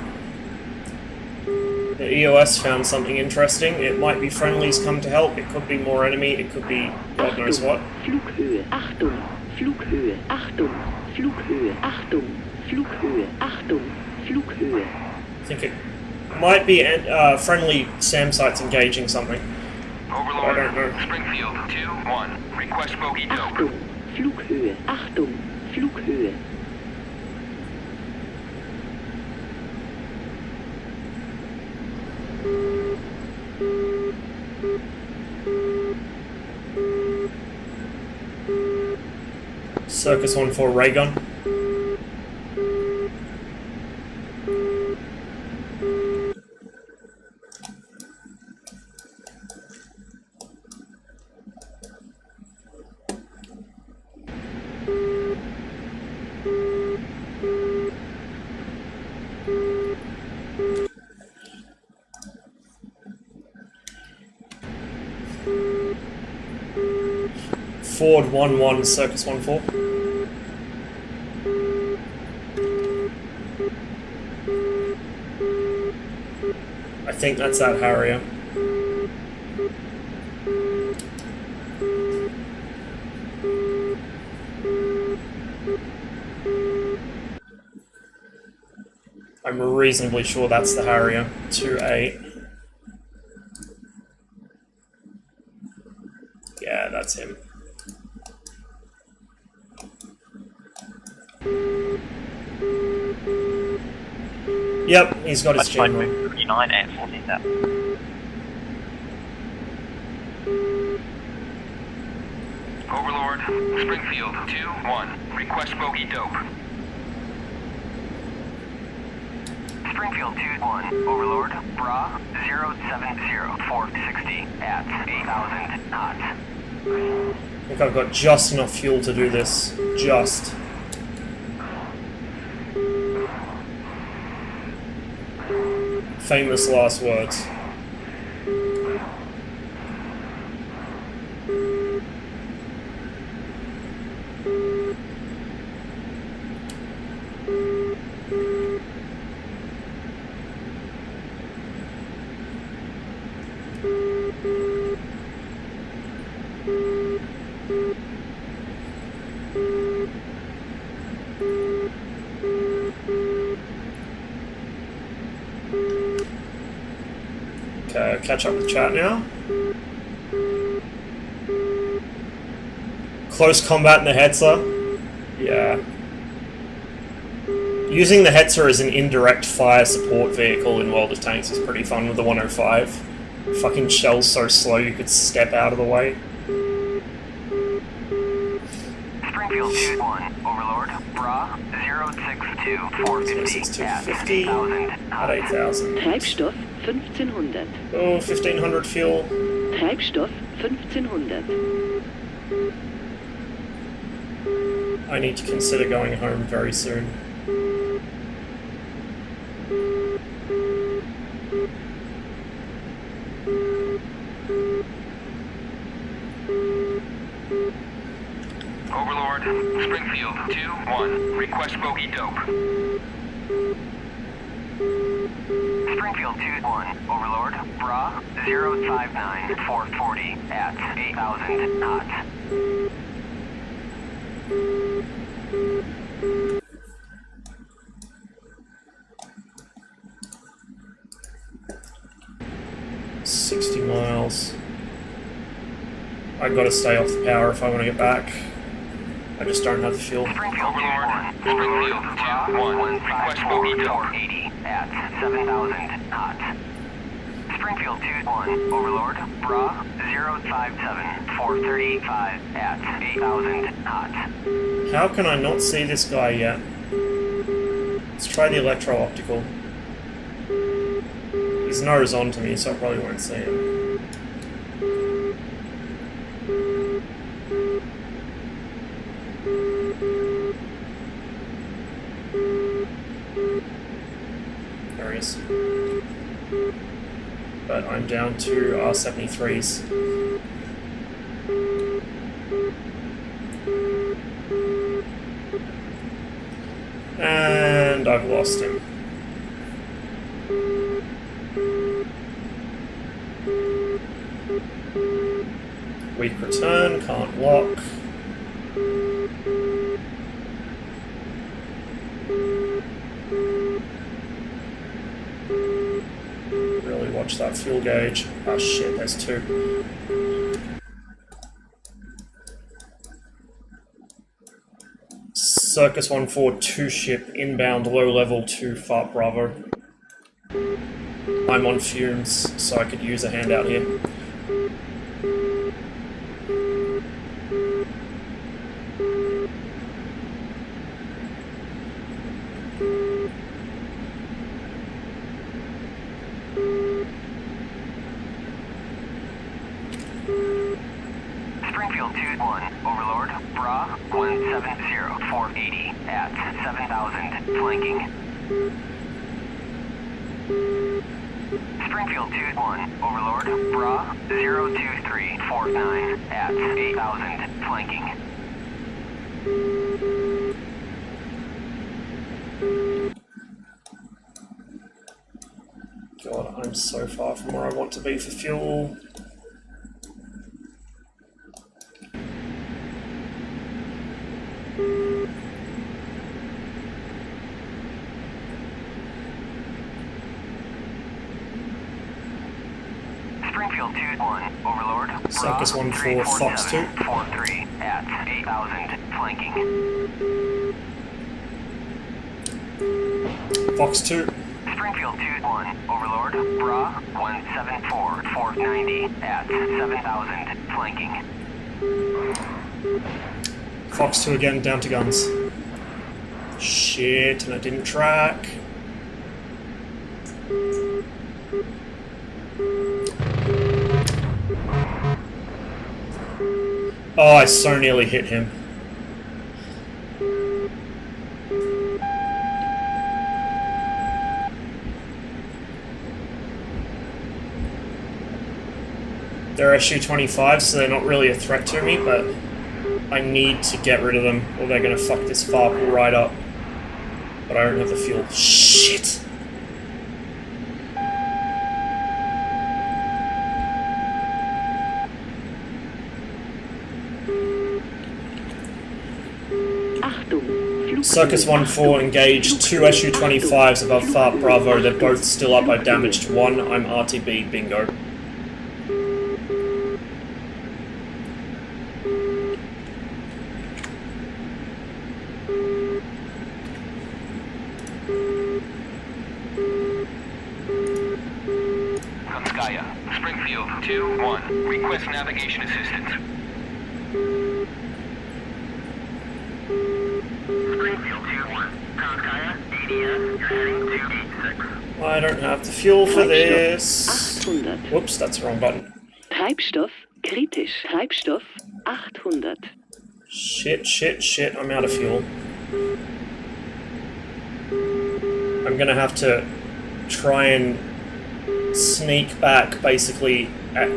The EOS found something interesting. It might be friendlies come to help, it could be more enemy, it could be God knows what. Flughöhe, Achtung, Flughöhe, Achtung, Flughöhe, Achtung, Flughöhe, Achtung, Flughöhe. I think it might be friendly SAM sites engaging something. Overlord, I don't know. Springfield 2-1. Request bogey dope. Achtung, Flughöhe, Achtung, Flughöhe. Circus 1-4 ray gun. Ford 1-1, Circus 1-4. I think that's that Harrier. I'm reasonably sure that's the Harrier. 2-8. Yeah, that's him. Yep, he's got his Find general. 39 and 14 that. Overlord, Springfield 2-1. Request bogey dope. Springfield 2-1, Overlord, Bra 070460 at 8,000 knots. I think I've got just enough fuel to do this. Just. Famous last words. Okay, catch up with chat now. Close combat in the Hetzer. Yeah. Using the Hetzer as an indirect fire support vehicle in World of Tanks is pretty fun with the 105. Fucking shells so slow you could step out of the way. Springfield 2-1, Overlord, Bra 062450 at 8,000 At knots. 8,000. Treibstoff 1500. Oh, 1500 fuel. Treibstoff 1500. I need to consider going home very soon. Overlord, Springfield 2-1. Request bogey dope. Springfield 2-1, Overlord, Bra 059440 at 8,000 knots. $60 miles. I gotta stay off the power if I want to get back. I just don't have the fuel. Springfield Overlord, 2-1, Springfield 2-1. Request bogey dope. 480 at 7,000 knots. Springfield 2-1, Overlord, Bra 057435 at 8,000 knots. How can I not see this guy yet? Let's try the electro-optical. His nose on to me, so I probably won't see him. There he is. but I'm down to R-73s. And I've lost him. Weak return, can't lock. Really watch that fuel gauge. Oh shit, there's two. Circus 142 ship, inbound, low level to Fart Bravo. I'm on fumes, so I could use a handout here. Springfield 2-1, Overlord, Bra 170480 at 7000, flanking. Springfield 2-1, Overlord, Bra 02349 at 8000, flanking. God, I'm so far from where I want to be for fuel. Springfield 2-1, Overlord, Circus 1-4, Fox 2. 43 at 8000, flanking. Fox 2. Springfield 2-1, Overlord, Bra 174490 at 7000, flanking. Fox 2 again, down to guns. Shit, and I didn't track. Oh, I so nearly hit him. They're SU-25s, so they're not really a threat to me, but I need to get rid of them, or they're gonna fuck this FARP right up. But I don't have the fuel. Shit! Circus 1-4 engaged, 2 SU-25s above FARP Bravo, they're both still up, I damaged 1, I'm RTB, bingo. Konskaya, Springfield 2-1, request navigation assistance. Springfield 2-1, Konskaya, ADS, you're heading to 86. I don't have the fuel for this. 800. Whoops, that's the wrong button. Treibstoff kritisch. Treibstoff 800. Shit, I'm out of fuel. I'm gonna have to try and sneak back, basically, at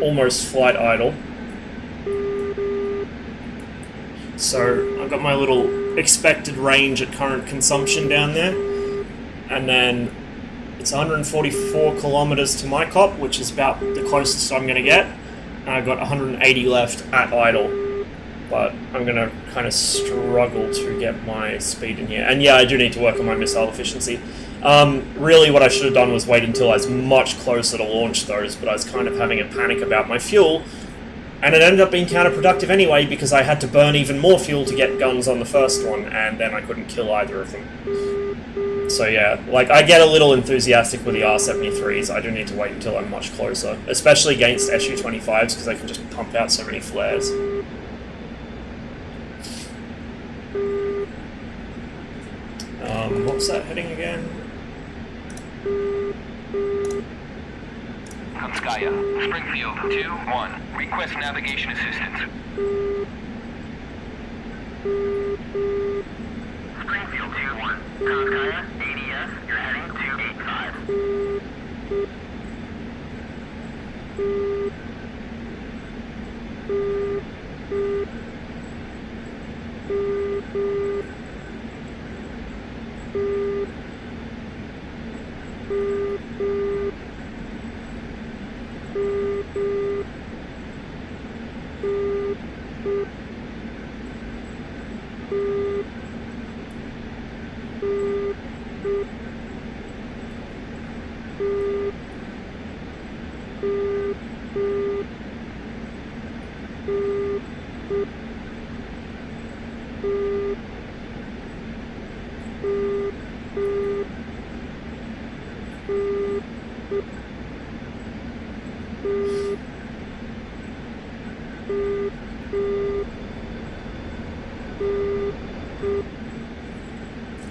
almost flight idle. So, I've got my little expected range at current consumption down there, and then it's 144 kilometers to my cop, which is about the closest I'm gonna get, and I've got 180 left at idle. But I'm going to kind of struggle to get my speed in here. And yeah, I do need to work on my missile efficiency. Really what I should have done was wait until I was much closer to launch those, but I was kind of having a panic about my fuel. And it ended up being counterproductive anyway, because I had to burn even more fuel to get guns on the first one, and then I couldn't kill either of them. So yeah, like, I get a little enthusiastic with the R-73s. I do need to wait until I'm much closer, especially against SU-25s, because I can just pump out so many flares. What's that heading again? Konskaya, Springfield 2-1, request navigation assistance. Springfield 2-1, Konskaya, ADS, you're heading to 85.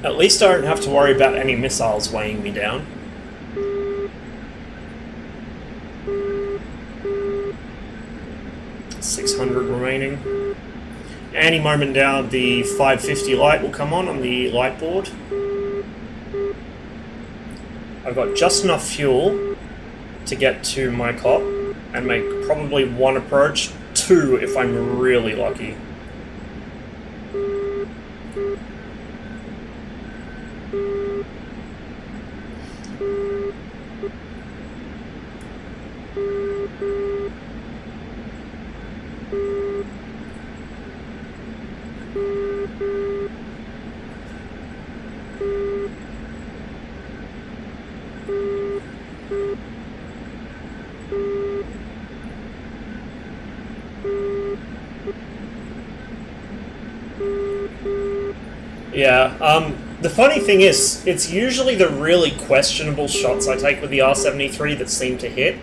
At least I don't have to worry about any missiles weighing me down. $600 remaining. Any moment now, the 550 light will come on the light board. I've got just enough fuel to get to my cop and make probably one approach, two if I'm really lucky. Yeah, the funny thing is, it's usually the really questionable shots I take with the R73 that seem to hit,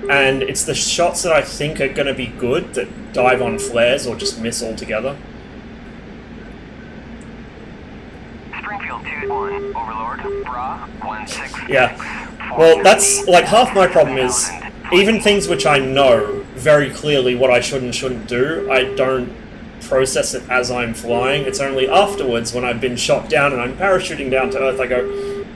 and it's the shots that I think are going to be good that dive on flares or just miss altogether. Springfield 2-1, Overlord, Bra 166. Yeah, well, that's, like, half my problem is, even things which I know very clearly what I should and shouldn't do, I don't process it as I'm flying. It's only afterwards, when I've been shot down and I'm parachuting down to Earth, I go,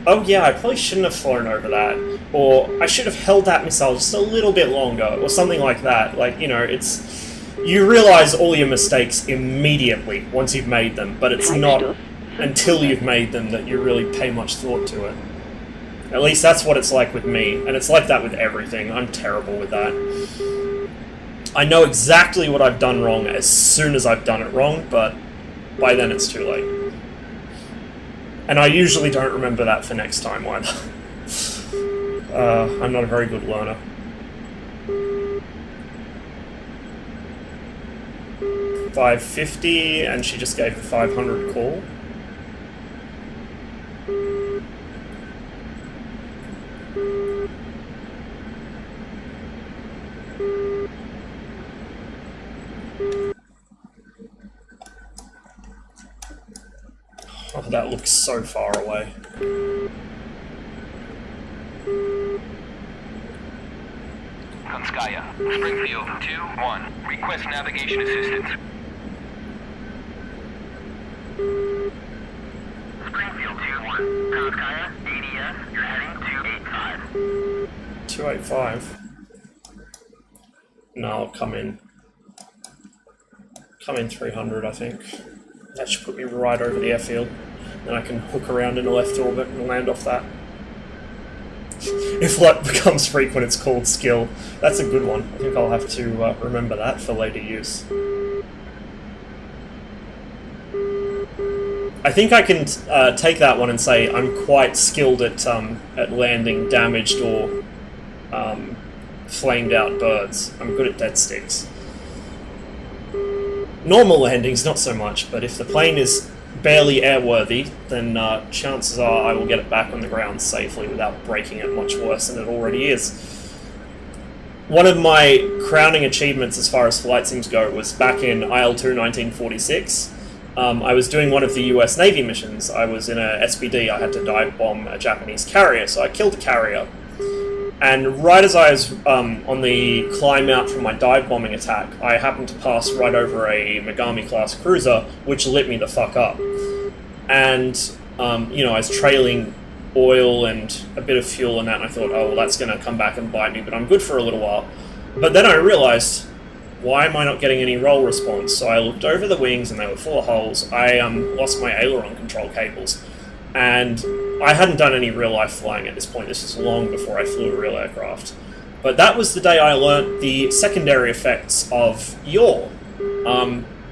oh yeah, I probably shouldn't have flown over that, or I should have held that missile just a little bit longer, or something like that. Like, you know, it's... You realize all your mistakes immediately once you've made them, but it's not until you've made them that you really pay much thought to it. At least that's what it's like with me, and it's like that with everything. I'm terrible with that. I know exactly what I've done wrong as soon as I've done it wrong, but by then it's too late. And I usually don't remember that for next time either. I'm not a very good learner. $550, and she just gave the 500 call. Oh, that looks so far away. Konskaya, Springfield 2-1. Request navigation assistance. Springfield 2-1, Konskaya, ADS, you're heading 285. 285? No, I'll come in. Come in 300, I think. That should put me right over the airfield. Then I can hook around in a left orbit and land off that. If luck becomes frequent, it's called skill. That's a good one. I think I'll have to remember that for later use. I think I can take that one and say I'm quite skilled at landing damaged or flamed out birds. I'm good at dead sticks. Normal landings, not so much, but if the plane is barely airworthy, then chances are I will get it back on the ground safely without breaking it much worse than it already is. One of my crowning achievements as far as flight sims go was back in IL-2 1946. I was doing one of the US Navy missions. I was in a SBD, I had to dive bomb a Japanese carrier, so I killed the carrier. And right as I was on the climb out from my dive bombing attack, I happened to pass right over a Megami class cruiser, which lit me the fuck up. And, you know, I was trailing oil and a bit of fuel and that, and I thought, oh, well, that's going to come back and bite me, but I'm good for a little while. But then I realized, why am I not getting any roll response? So I looked over the wings and they were full of holes. I lost my aileron control cables. And I hadn't done any real-life flying at this point. This is long before I flew a real aircraft. But that was the day I learnt the secondary effects of yaw.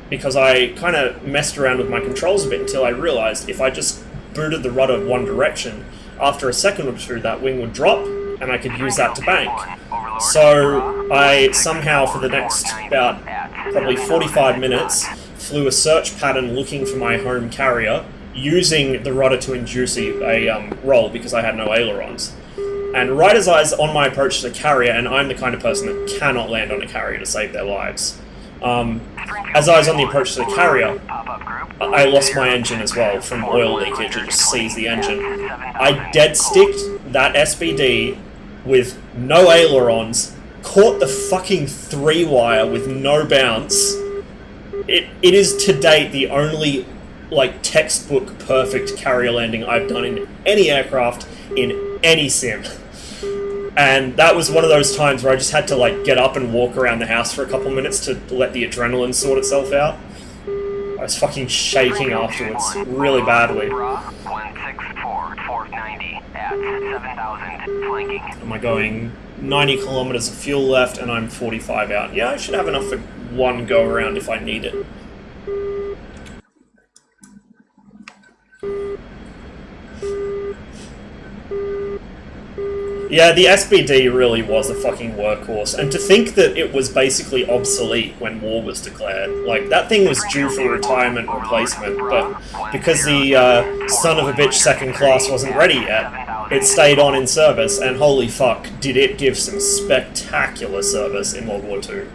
Because I kind of messed around with my controls a bit until I realised if I just booted the rudder one direction, after a second or two that wing would drop, and I could use that to bank. So I somehow, for the next about probably 45 minutes, flew a search pattern looking for my home carrier, using the rudder to induce a roll because I had no ailerons. And right as I was on my approach to the carrier, and I'm the kind of person that cannot land on a carrier to save their lives, as I was on the approach to the carrier, I lost my engine as well from oil leakage. It just seized the engine. I dead sticked that SBD with no ailerons, caught the fucking 3-wire with no bounce. It is to date the only like textbook perfect carrier landing I've done in any aircraft in any sim. And that was one of those times where I just had to like get up and walk around the house for a couple minutes to let the adrenaline sort itself out. I was fucking shaking afterwards, really badly. 164, 490 at 7,000, flanking. Am I going 90 kilometers of fuel left and I'm 45 out? Yeah, I should have enough for one go around if I need it. Yeah, the SBD really was a fucking workhorse, and to think that it was basically obsolete when war was declared. Like, that thing was due for retirement replacement, but because the son of a bitch second class wasn't ready yet, it stayed on in service, and holy fuck, did it give some spectacular service in World War II.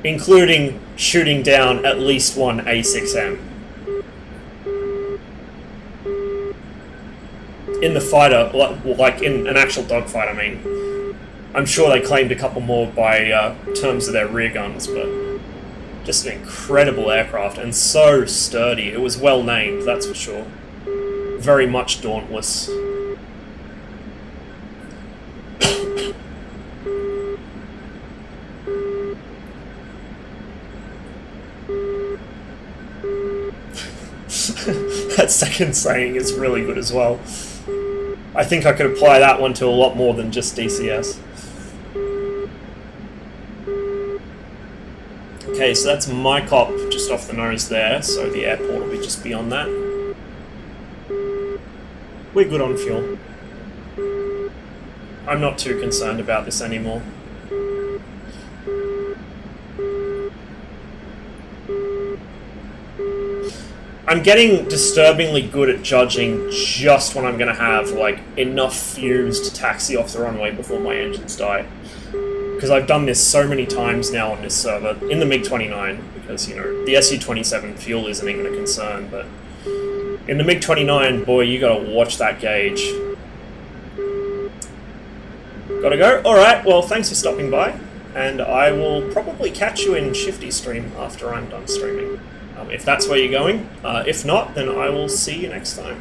Including shooting down at least one A6M. In the fighter, like in an actual dogfight, I mean. I'm sure they claimed a couple more by terms of their rear guns, but just an incredible aircraft, and so sturdy. It was well named, that's for sure. Very much dauntless. That second saying is really good as well. I think I could apply that one to a lot more than just DCS. Okay, so that's my cop just off the nose there, so the airport will be just beyond that. We're good on fuel. I'm not too concerned about this anymore. I'm getting disturbingly good at judging just when I'm going to have, like, enough fumes to taxi off the runway before my engines die. Because I've done this so many times now on this server, in the MiG-29, because, you know, the Su-27 fuel isn't even a concern, but in the MiG-29, boy, you gotta watch that gauge. Gotta go? Alright, well, thanks for stopping by, and I will probably catch you in Shifty Stream after I'm done streaming. If that's where you're going. If not, then I will see you next time.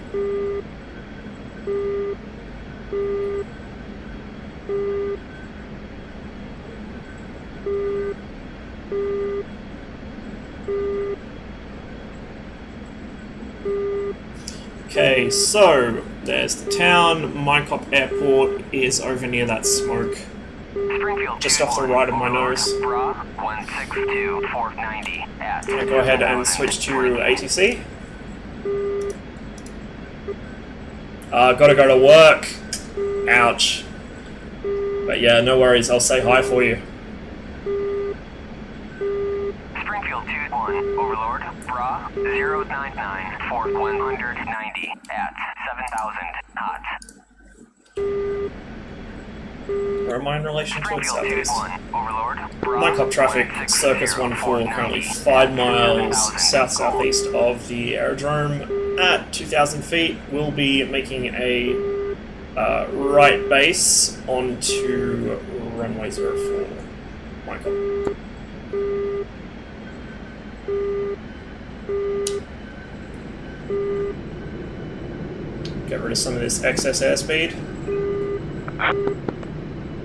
Okay, so there's the town. Mycop Airport is over near that smoke. Just off the right of my nose. Can I go ahead and switch to ATC? Gotta go to work. Ouch. But yeah, no worries, I'll say hi for you. Springfield 2-1, Overlord, Bra 099 for 190 at 7,000 knots. Where am I in relation to it? Southeast. My Mycop traffic, Circus 14, currently 5 miles south-southeast of the aerodrome at 2,000 feet. We'll be making a right base onto runway 04. Mycop. Get rid of some of this excess airspeed.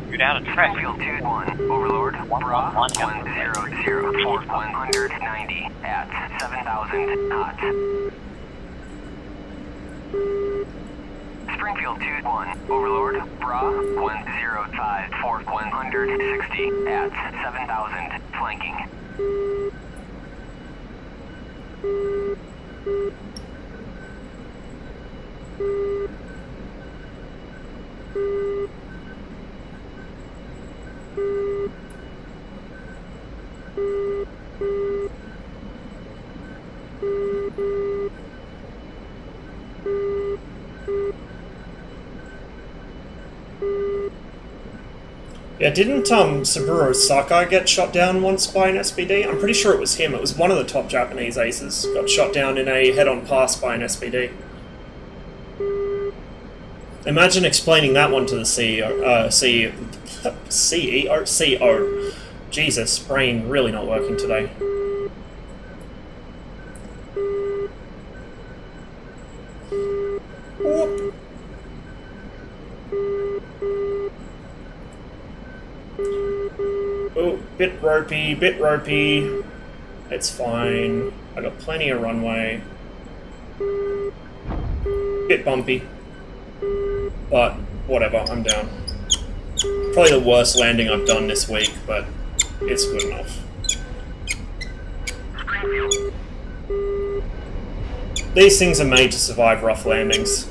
You're down a track. Springfield 2-1, Overlord, Bra 100 for 190 at 7,000 knots. Springfield 2-1, Overlord, Bra 105 for 160 at 7,000, flanking. Yeah, didn't Saburo Sakai get shot down once by an SBD? I'm pretty sure it was him. It was one of the top Japanese aces. Got shot down in a head-on pass by an SBD. Imagine explaining that one to the CEO. Jesus, brain really not working today. Whoop. Oh, bit ropey. It's fine. I got plenty of runway. Bit bumpy. But, whatever, I'm down. Probably the worst landing I've done this week, but it's good enough. These things are made to survive rough landings.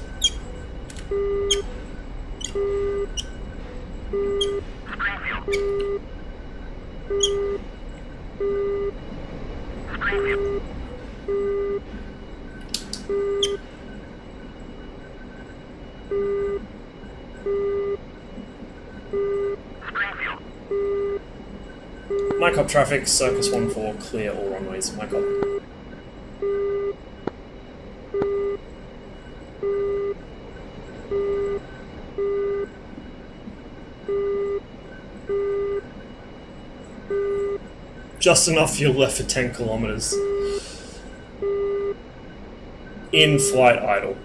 Mic up traffic, Circus 1-4, clear all runways, mic up. Just enough fuel left for 10 kilometers. In-flight idle.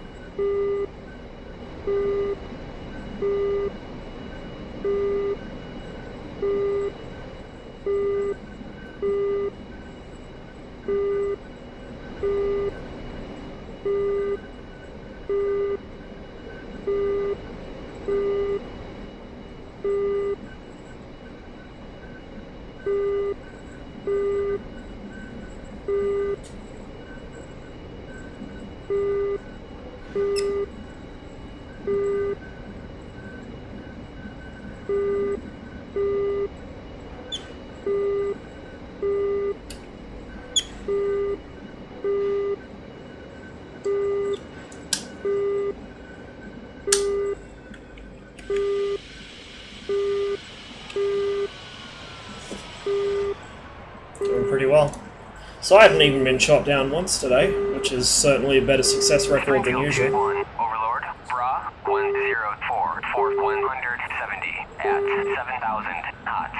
So I haven't even been shot down once today, which is certainly a better success record than usual. Overlord, Bra, 104, 170 at 7,000 knots.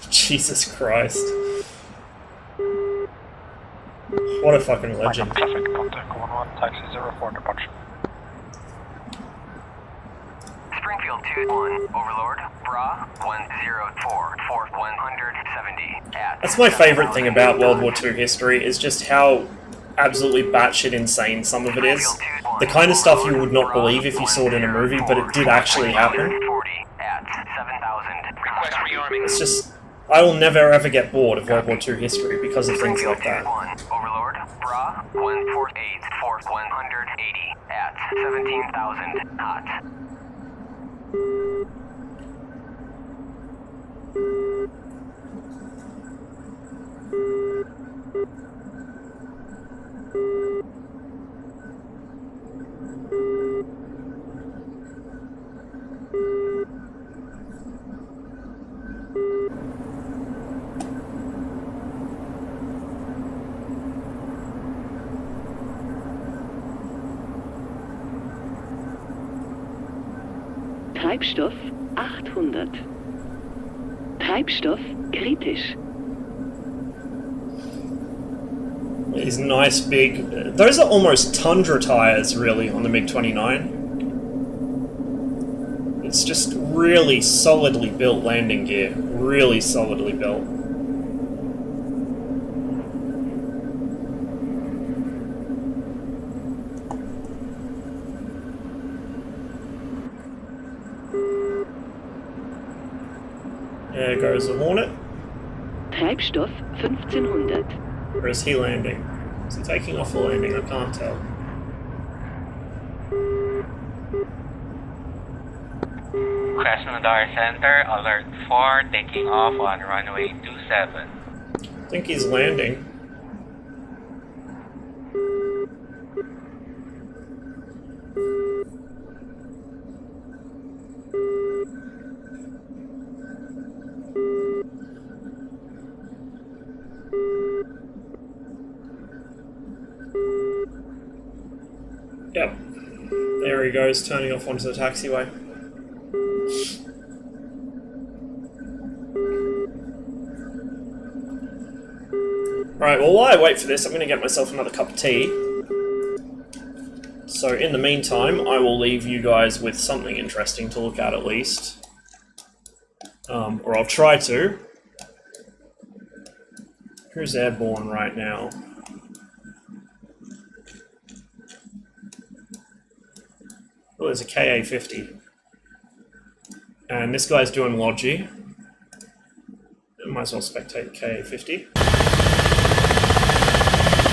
Jesus Christ. What a fucking legend. Traffic, contact 11, taxi 04, departure. Springfield 2-1, Overlord, Bra, 104, 170 at... That's my favourite thing about World War II history, is just how absolutely batshit insane some of it is. The kind of stuff you would not believe if you saw it in a movie, but it did actually happen. It's just... I will never ever get bored of World War II history because of things like that. Overlord, Bra, 148, 180 at 17,000 knots. Treibstoff 800. Treibstoff kritisch. These nice big... Those are almost Tundra tyres, really, on the MiG-21. It's just really solidly built landing gear. Really solidly built. There goes the Hornet. Treibstoff 1500. Where is he landing? Is he taking off or landing? I can't tell. Krasnodar Center, alert 4, taking off on runway 27. I think he's landing. he goes, turning off onto the taxiway. Right, well, while I wait for this, I'm going to get myself another cup of tea. So, in the meantime, I will leave you guys with something interesting to look at least. Or I'll try to. Who's airborne right now? Oh, there's a KA-50. And this guy's doing Logi. Might as well spectate KA-50.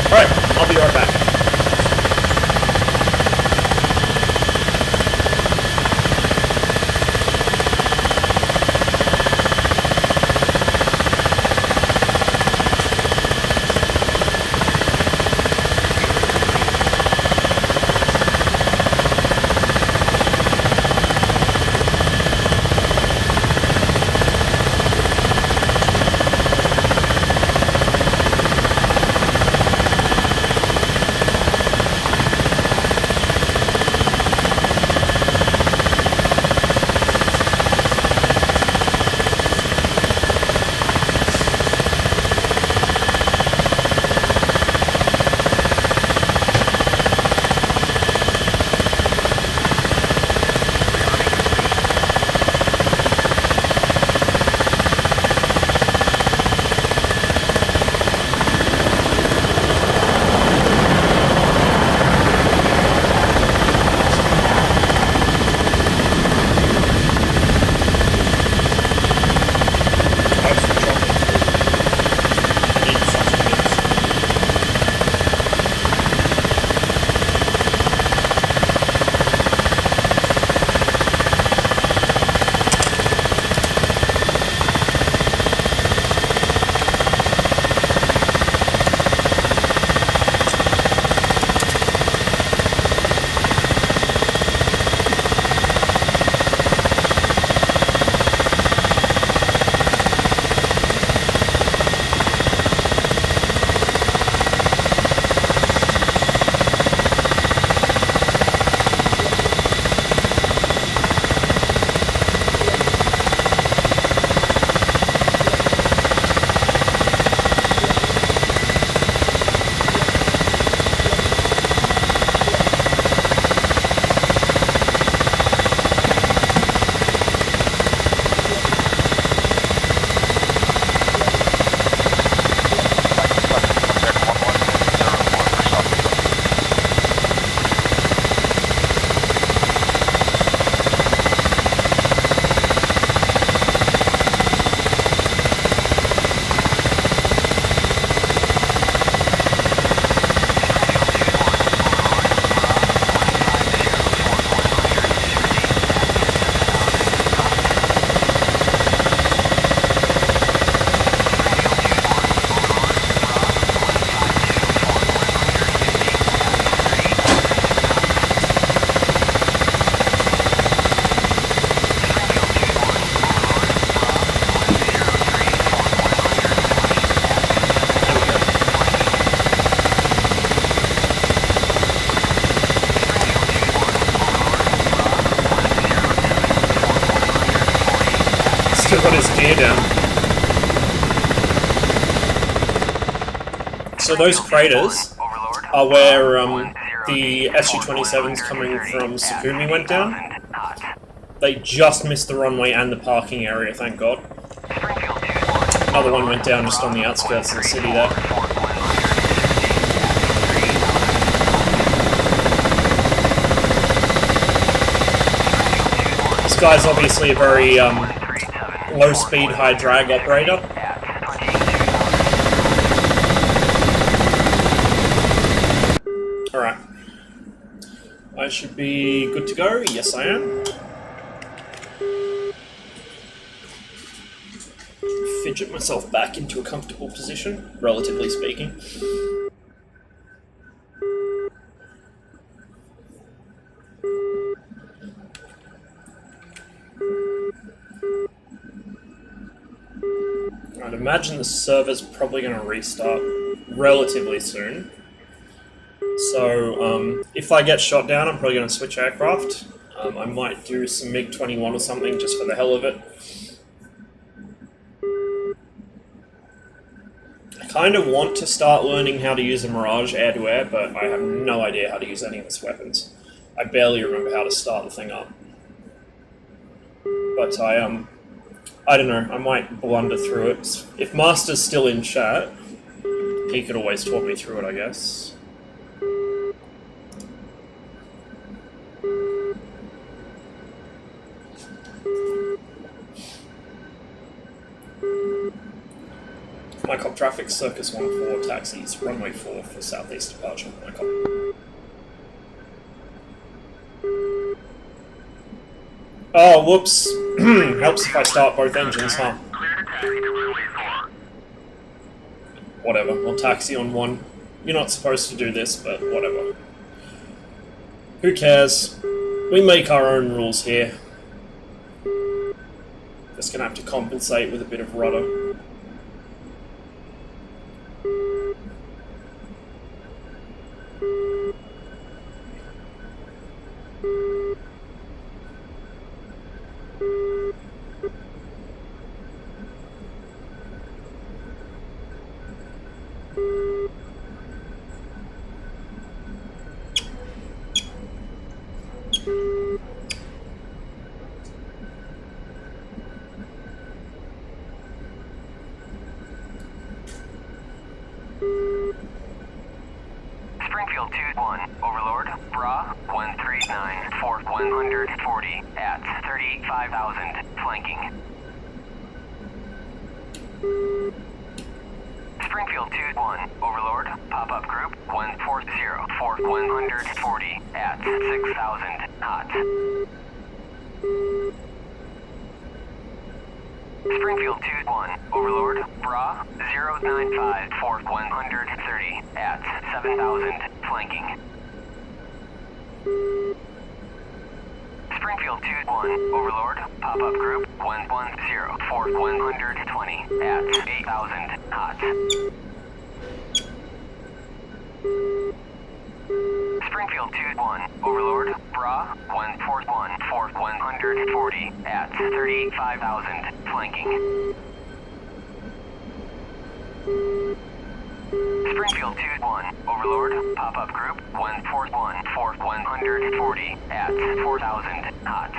Alright, I'll be right back. Put his gear down. So those craters are where the SU-27s coming from Sukumi went down. They just missed the runway and the parking area, thank God. Another one went down just on the outskirts of the city there. This guy's obviously a very low-speed, high-drag operator. Alright. I should be good to go. Yes, I am. Fidget myself back into a comfortable position, relatively speaking. I'd imagine the server's probably going to restart relatively soon. So if I get shot down, I'm probably going to switch aircraft. I might do some MiG-21 or something just for the hell of it. I kind of want to start learning how to use a Mirage air-to-air, but I have no idea how to use any of its weapons. I barely remember how to start the thing up. But I don't know, I might blunder through it. If Master's still in chat, he could always talk me through it, I guess. My cop traffic, Circus 14 taxis, runway 4 for southeast departure. My cop. Oh, whoops. Helps if I start both engines, huh? Whatever, I'll taxi on one. You're not supposed to do this, but whatever. Who cares? We make our own rules here. Just gonna have to compensate with a bit of rudder. Springfield 2-1, Overlord, Bra 139 for 140 at 35,000, flanking. Springfield 2-1, Overlord, pop-up group 140 for 140 at 6,000 knots. Springfield 2-1, Overlord, Bra 095 for 130 at 7,000, flanking. Springfield 2-1, Overlord, pop-up group 110 for 120 at 8,000 knots. Springfield 2-1, Overlord, Bra 141 for 140 at 35,000, flanking. Springfield 2-1, Overlord, pop-up group 141 for 140 at 4,000 knots.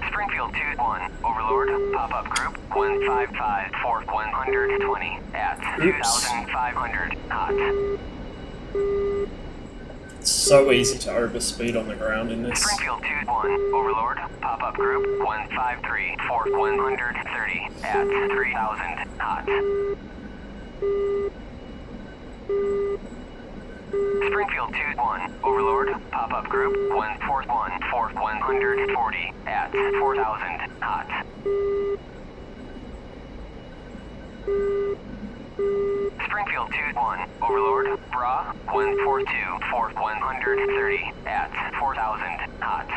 Springfield 2-1, Overlord, pop-up group 155 for 120 at 2,500 knots. It's so easy to overspeed on the ground in this. Springfield 2-1, Overlord, pop-up group 153 for 130 at 3,000 knots. Springfield 2-1, Overlord, pop-up group 141 for 140 at 4,000 knots. Springfield 2-1, Overlord, Bra 142 for 130 at 4,000 knots.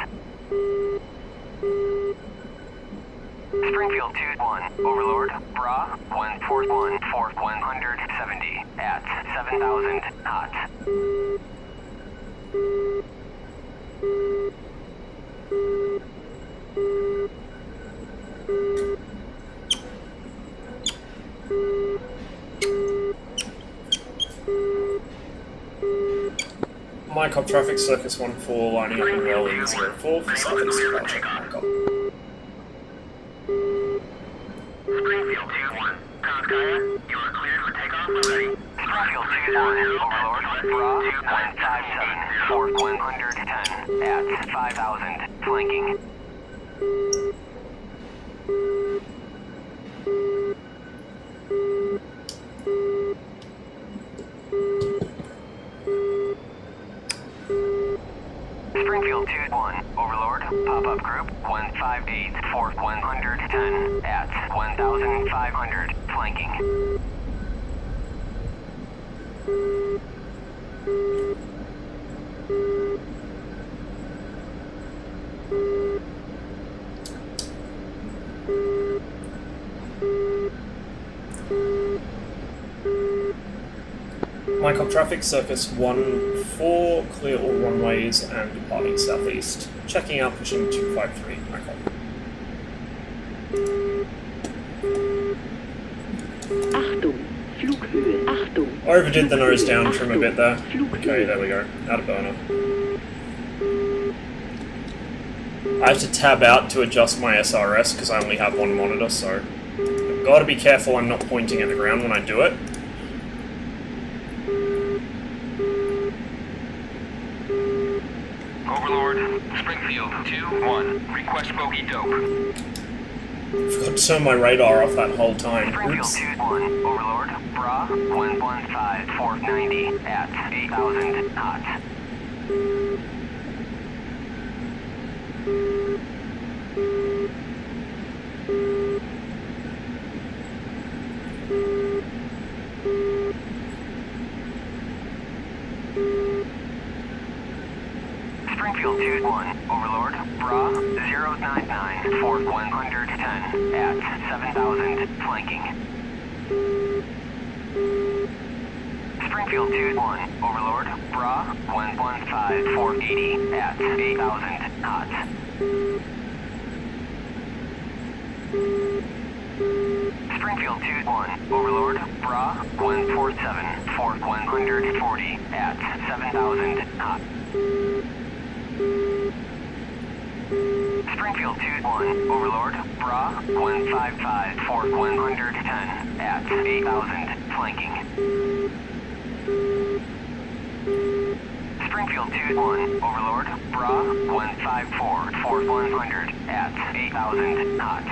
Springfield 2-1, Overlord, Bra 141 for 170 at 7,000 knots. My cop traffic, Circus 14 lining up in well in 04 for southeast departure. My cop. Springfield 2-1, Konskaya, you are cleared for takeoff already. Springfield 2-1, Overlord, Bra 157 for 110 at 5,000, flanking. Springfield 2-1, Overlord, pop-up group 158 for 110 at 1,500, flanking. Mycop traffic, circus 1-4, clear all runways and departing southeast. Checking out, pushing 253, Mycop. Achtung, Flughöhe, Achtung. Overdid the nose down trim a bit there. Flughöhe. Okay, there we go. Out of burner. I have to tab out to adjust my SRS because I only have one monitor, so I've got to be careful I'm not pointing at the ground when I do it. Overlord, Springfield 2-1. Request bogey dope. Forgot to turn my radar off that whole time. Springfield Oops. 2-1, Overlord, Bra 115, 490 at 8,000 knots. Springfield 2-1, Overlord, Bra 099, Fort 110 at 7,000 flanking. Springfield 2-1, Overlord, Bra 115, 480 at 8,000 knots. Springfield 2-1, Overlord, Bra 147, Fort 140 at 7,000 knots. Springfield 2-1, Overlord, Bra 155, Fort 110 at 8,000 flanking. Springfield 2-1, Overlord, Bra 154, Fort 100 at 8,000 knots.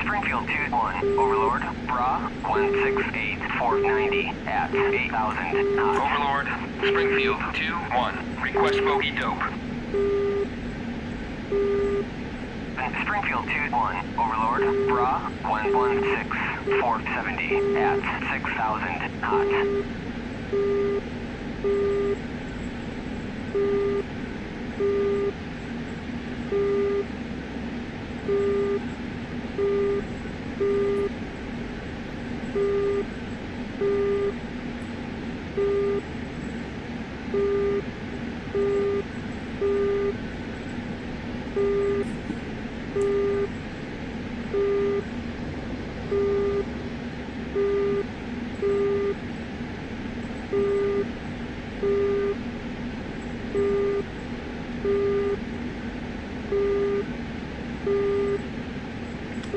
Springfield 2-1, Overlord, Bra 168, Fort 90 at 8,000 knots. Overlord, Springfield 2-1. Request bogey dope. Springfield 2-1, Overlord, Bra 116, Fort 70 at 6,000 knots.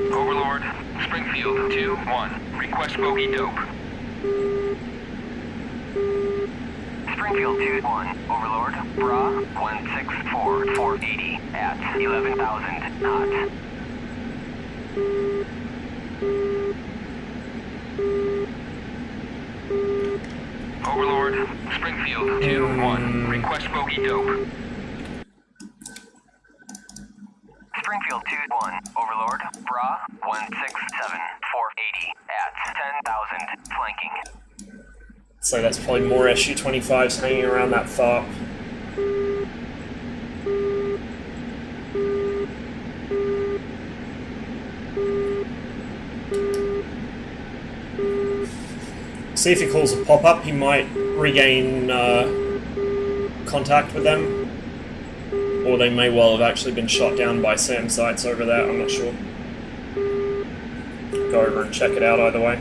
Overlord, Springfield 2-1. Request bogey dope. Springfield 2-1, Overlord, Bra 164, 480 at 11,000 knots. Overlord, Springfield 2-1. Request bogey dope. Springfield 2-1, Overlord, Bra 167, 480 at 10,000 flanking. So that's probably more SU-25s hanging around that far. See if he calls a pop-up, he might regain contact with them. Or they may well have actually been shot down by SAM sites over there, I'm not sure. Go over and check it out either way.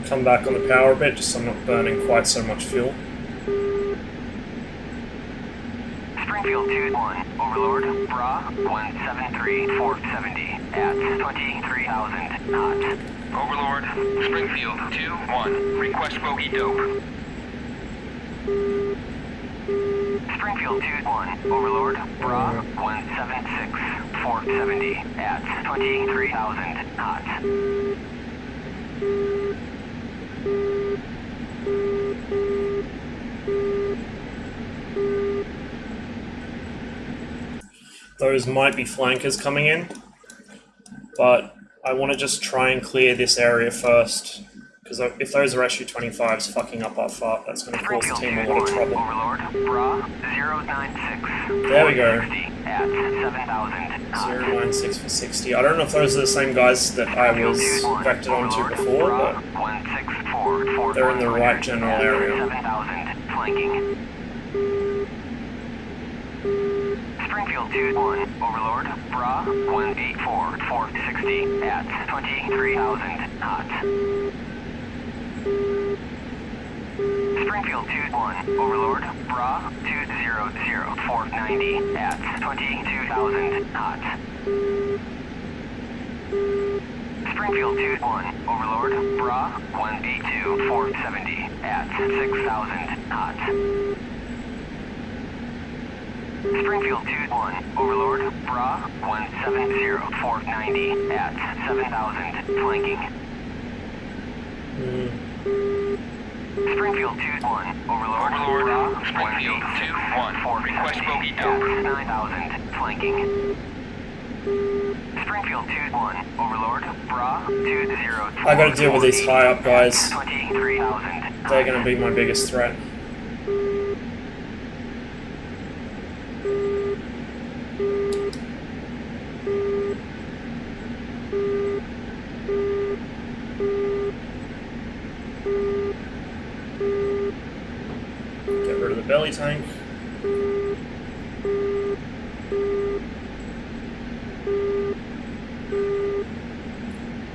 Come back on the power a bit, just so I'm not burning quite so much fuel. Springfield 2-1, Overlord, Bra 173, 470 at 23,000 knots. Overlord, Springfield 2-1. Request bogey dope. Springfield 2-1, Overlord, Bra 176, 470 at 23,000 knots. Those might be flankers coming in, but I want to just try and clear this area first Because if those are SU-25s fucking up our fart, that's going to cause the team a lot of trouble. Overlord, Bra 096. There we go. 60 at 7,000 knots. 096 for 60. I don't know if those are the same guys that I was vectored onto before, but 164. they're in the right general area. 7,000 flanking. Springfield 2-1, Overlord, Bra 184, 460 at 23,000 knots. Springfield 2-1, Overlord, Bra 200, 490 at 22,000 knots. Springfield 2-1, Overlord, Bra 182, 470 at 6,000 knots. Springfield 2-1, Overlord, Bra 170, 490 at 7,000 flanking. Springfield 2-1, Overlord, Bra Springfield 2-1. Request bogey dope. 9,000 flanking. Springfield 2-1, Overlord, Bra 200. I gotta deal with these high up guys. 23,000. They're gonna be my biggest threat. Get rid of the belly tank.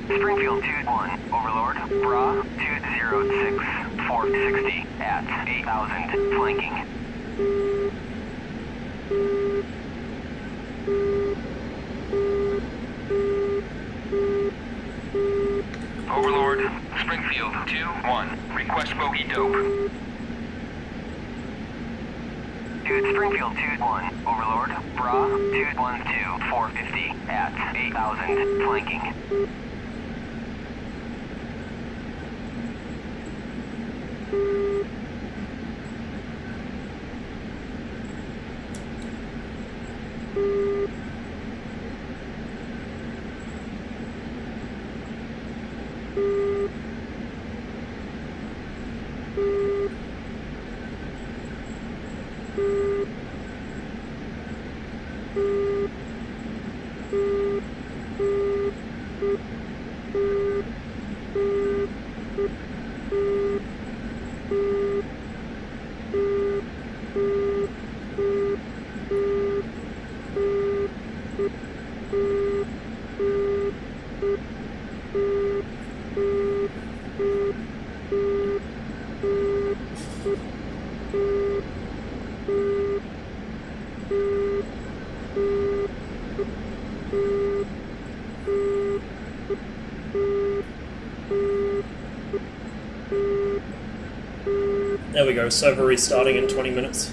Springfield 2-1, Overlord, Bra 206, 460 at 8,000 flanking. Overlord, Springfield 2-1. Request bogey dope. Springfield 2-1, Overlord, Bra 212, 450 at 8,000 flanking. There we go, server restarting in 20 minutes.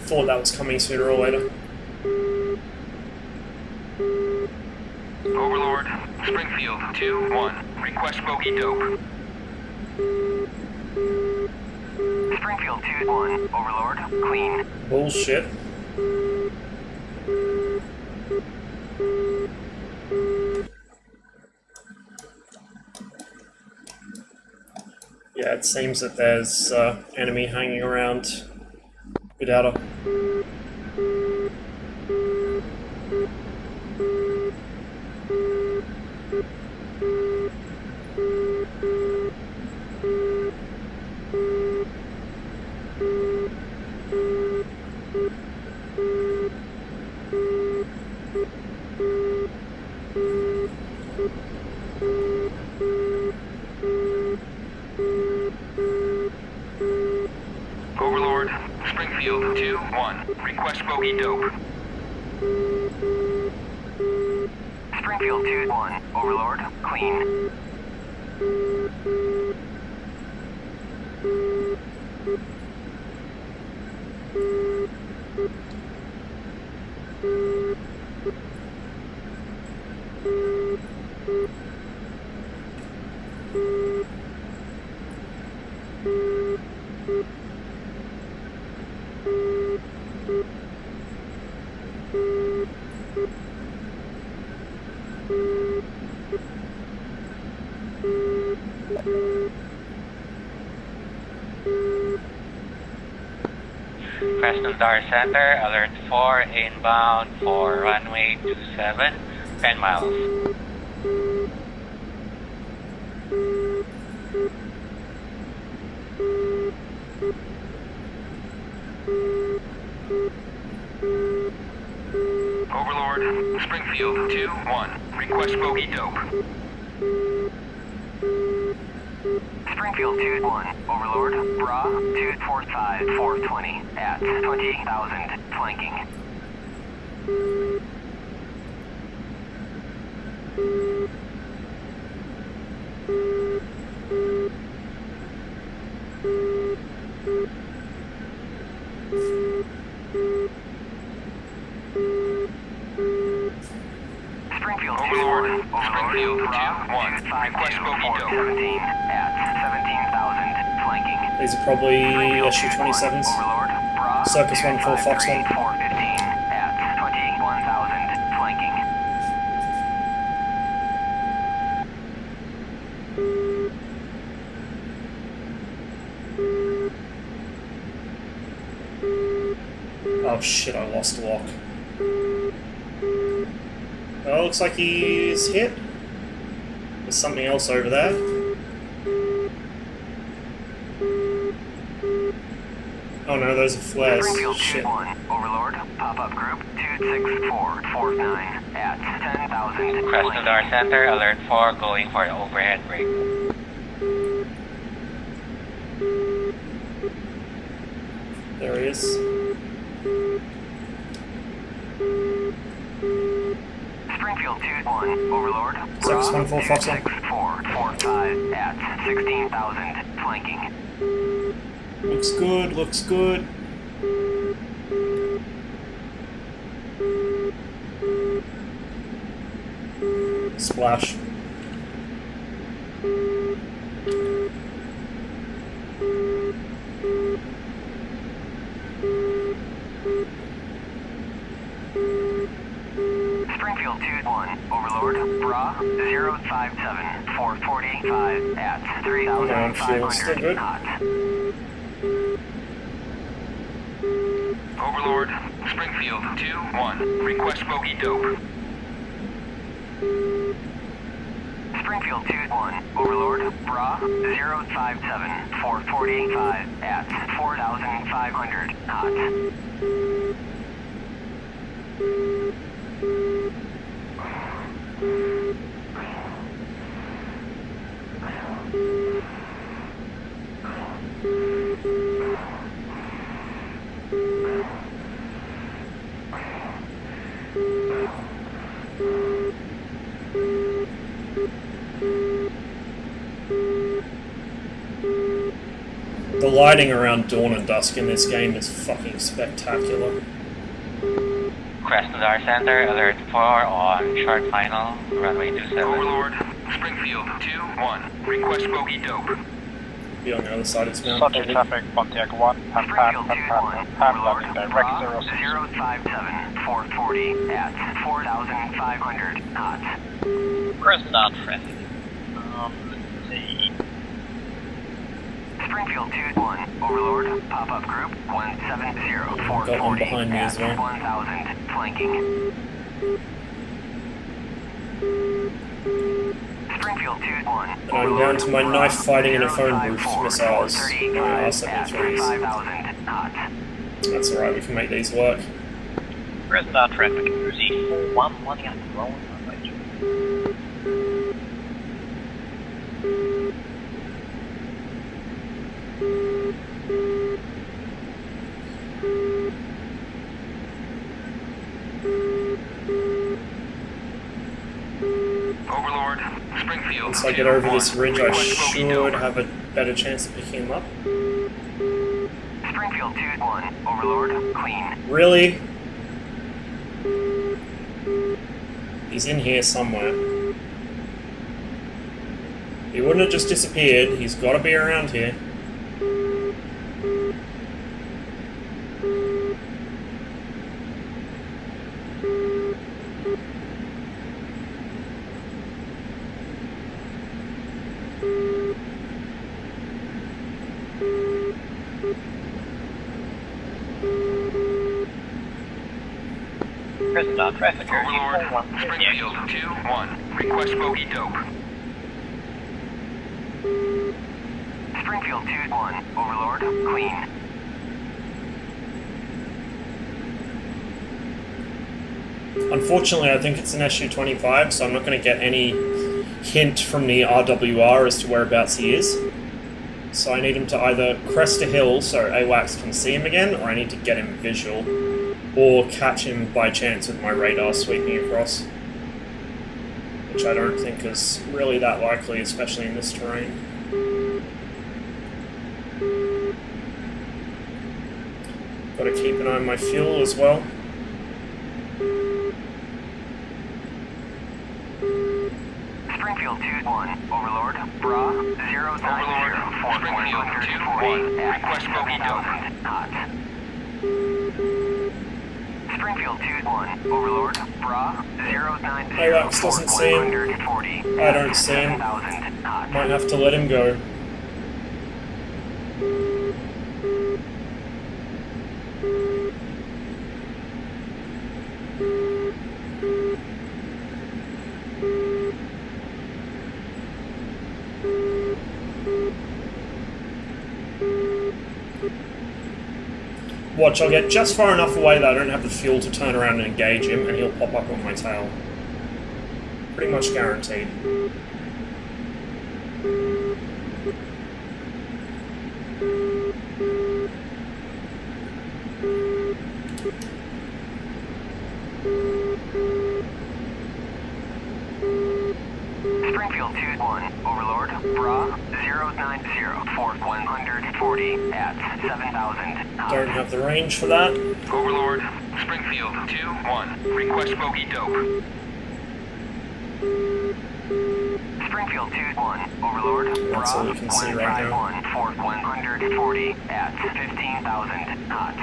Thought that was coming sooner or later. Overlord, Springfield 2-1. Request bogey dope. Springfield 2-1, Overlord, clean. Bullshit. Yeah, it seems that there's enemy hanging around without a... Overlord, Springfield 2-1. Request bogey dope. Springfield 2-1, Overlord, clean. Krasnodar Center, alert 4, inbound for runway 27, 10 miles. Overlord, Springfield 2-1. Request bogey dope. Springfield 2-1, Overlord, Bra 245-420 at 20,000, flanking. Springfield 2-1, Springfield 2-1. Request bogey dope. 17 at 17,000, flanking. These are probably SU-27s. Overlord, Bra Circus 1 for Fox 1. 415 at 21,000, flanking. Oh shit, I lost lock. Oh, looks like he's hit. There's something else over there. Oh no, those are flares. Springfield Shit. 2-1, Overlord, pop-up group 26449 at 10,000, Krasnodar Center, alert 4, going for the overhead brake. There he is. Springfield 2-1, Overlord, Circus 1 for Fox 1. 26445 at 16,000, flanking. Looks good, looks good. Splash. Springfield 2-1, Overlord, Bra 057-445 at on, fuel, still 3,500 good. knots. Overlord, Springfield 2-1. Request bogey dope. Springfield 2-1, Overlord, Bra 057-445 at 4,500 knots. The lighting around dawn and dusk in this game is fucking spectacular. Krasnodar Center, alert 4 on short final, runway 27. Overlord, Springfield 2-1. Request bogey dope. Be on the other side of this mountain. Subject traffic, Pontiac 1, Springfield 2-1, Overlord, landing Bra direct 06. 057-440 at 4,500 knots. Krasnodar traffic. Let's see. Springfield 2-1, Overlord, pop-up group 170-440 Got one behind me at as well. 1,000, flanking. Springfield 2-1, And I'm down to my knife fighting in a phone booth missiles. at 35,000 knots. That's alright, we can make these work. Krasnodar traffic. Uzi 4-1 lining up and rolling runway 2. Overlord, Springfield Once I get over this 2-1. ridge, I Request bogey should dope. have a better chance of picking him up. Springfield 2-1, Overlord, clean. Really? He's in here somewhere. He wouldn't have just disappeared. He's got to be around here. Prisoner, traffic Overlord, Uniform 1. Springfield 2-1. Request bogey dope. Springfield 2-1. Overlord, clean. Unfortunately, I think it's an SU-25, so I'm not going to get any hint from the RWR as to whereabouts he is. So I need him to either crest a hill so AWACS can see him again, or I need to get him visual, or catch him by chance with my radar sweeping across. Which I don't think is really that likely, especially in this terrain. Got to keep an eye on my fuel as well. Springfield 2-1. Overlord, Bra 090. Overlord, Springfield 2-1. Request bogey dope. Hot. Springfield 2-1. Overlord, Bra 090. AWACS doesn't see him. 140. I don't see him. 7,000. Hot. Might have to let him go. Watch, I'll get just far enough away that I don't have the fuel to turn around and engage him, and he'll pop up on my tail. Pretty much guaranteed. Springfield 2-1. Overlord, Bra 090. For 140 at 7,000. Don't have the range for that. Overlord, Springfield 2-1. Request bogey dope. Springfield 2-1. Overlord, That's all you can see right now. 151 for 140 at 15,000. Hot.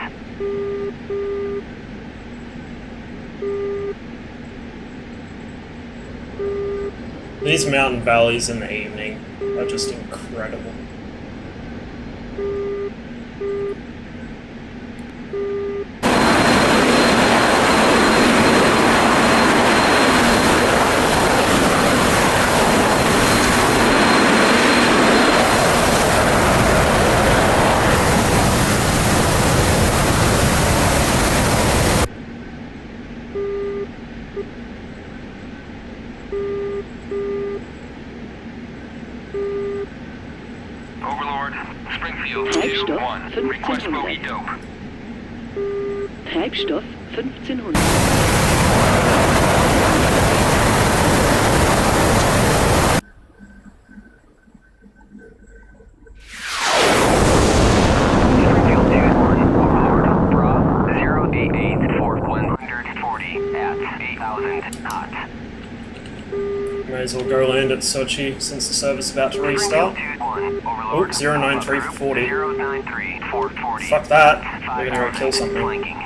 These mountain valleys in the evening are just incredible. Overlord, Springfield Treibstoff 2-1. Request 1500. bogey dope. Treibstoff 1500. Springfield 2-1. Overlord, Bra 088 for 140 at 8,000. Hot. May as well go land at Sochi since the server's about to restart. Oh, 093 for 40. 093 for 40. Fuck that. We're gonna go kill something. Flanking.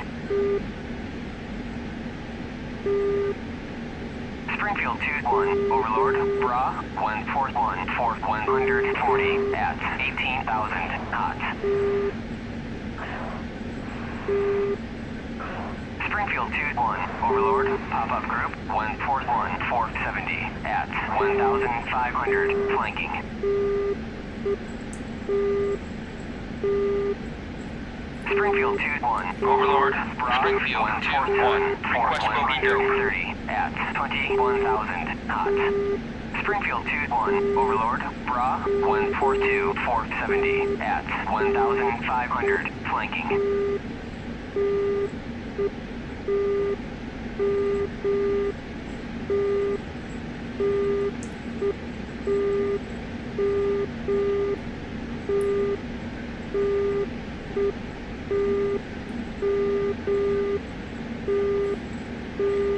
Springfield 2-1. Overlord, Bra 141 for 140 at 18,000. Hot. Springfield 2-1. Overlord, pop-up group 141 for 70 at 1,500. Flanking. Springfield 2-1. Overlord, Bra Springfield 2-1. Request bogey dope. 130 at 21,000. Hot. Springfield 2-1. Overlord, Bra 142 for 70 at 1,500. Flanking.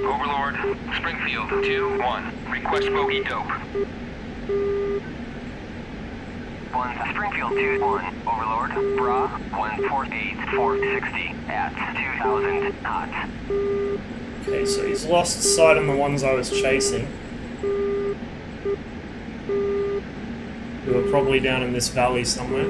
Overlord, Springfield 2-1. Request bogey dope. 1. Springfield 2-1. Overlord, Bra 148 for 60 at 2,000. Hot. Okay, so he's lost sight on the ones I was chasing. Who are probably down in this valley somewhere.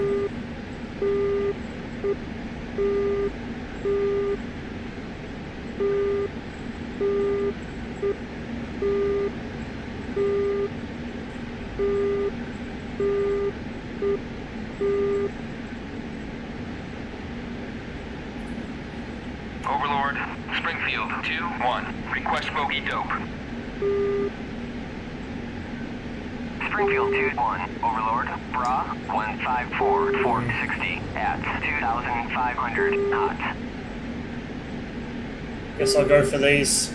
Overlord, Springfield 2-1. Request bogey dope. Springfield 2-1, Overlord, Bra 154, 460 at 2,500 knots. Guess I'll go for these.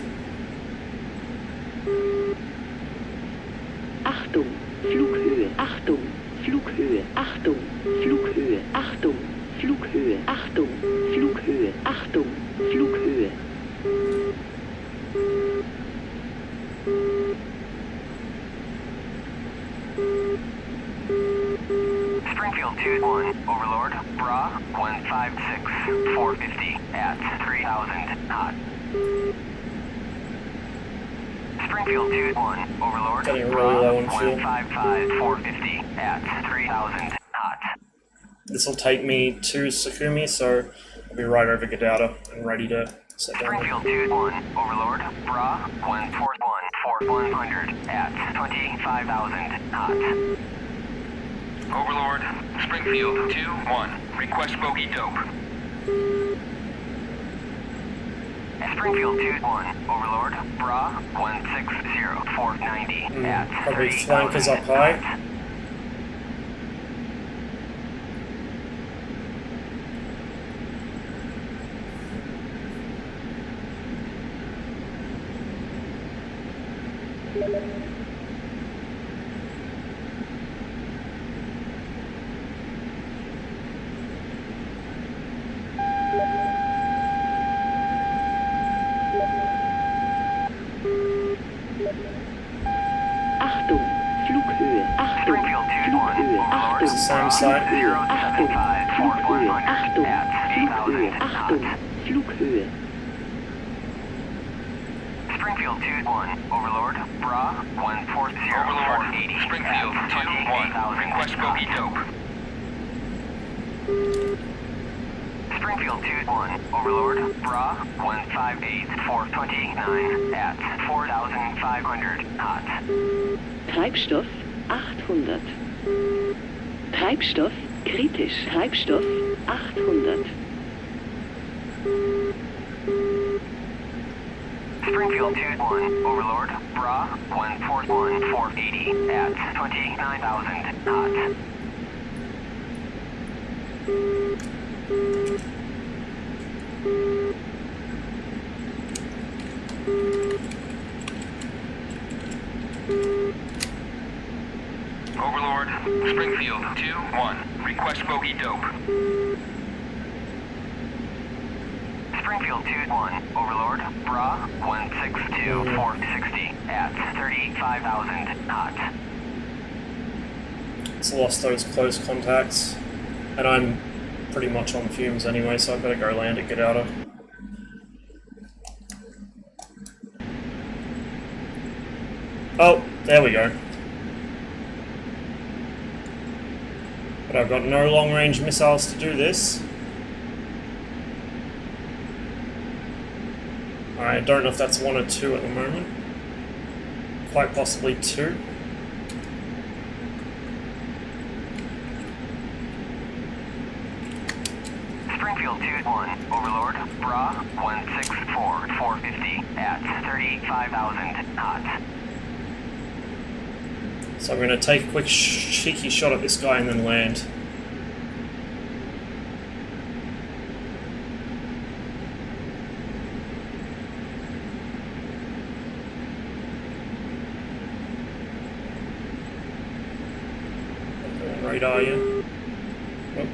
Achtung, Flughöhe, Achtung, Flughöhe, Achtung, Flughöhe, Achtung, Flughöhe, Achtung, Flughöhe, Achtung, Flughöhe. Springfield 2-1, Overlord, Bra 156, 450 at 3,000 knots. Springfield 2-1, Overlord, Getting really Bra low on fuel. 155, 450 at 3,000 knots. This will take me to Sakumi, so I'll be right over Gadauda and ready to set down. Springfield 2-1, Overlord, Bra 141, 4100 at 25,000 knots. Overlord, Springfield 2-1. Request bogey dope. Springfield 2-1, Overlord, Bra 160, 490 at Probably 30,000 flankers up high. knots. Achtung, Flughöhe, Achtung, Springfield 2-1, Flughöhe, Overlord, Achtung, Same side. Flughöhe, Achtung, 075, Flughöhe, 4100 Achtung, at Flughöhe, 3,000 Achtung, knots. Flughöhe. Springfield 2-1, Overlord, Bra 140, Overlord, 480 Springfield at 2-1. 28,000 Request bogey knots. dope. Springfield 2-1, Overlord, Bra 158, 429 at 4,500 knots. Treibstoff 800. Treibstoff kritisch. Treibstoff 800. Springfield 2-1, Overlord, Bra 141, 480 at 29,000 knots. Overlord, Springfield 2-1. Request bogey dope. Springfield 2-1, Overlord, Bra 162, 460 at 35,000 knots. It's lost those close contacts, and I'm pretty much on fumes anyway, so I better go land at Gadauda. Oh, there we go. But I've got no long-range missiles to do this. I don't know if that's 1 or 2 at the moment. Quite possibly 2. Springfield 2-1, Overlord, Bra 164, 450 at 35,000 knots. So I'm going to take a quick cheeky shot at this guy and then land. Radar you. Oh.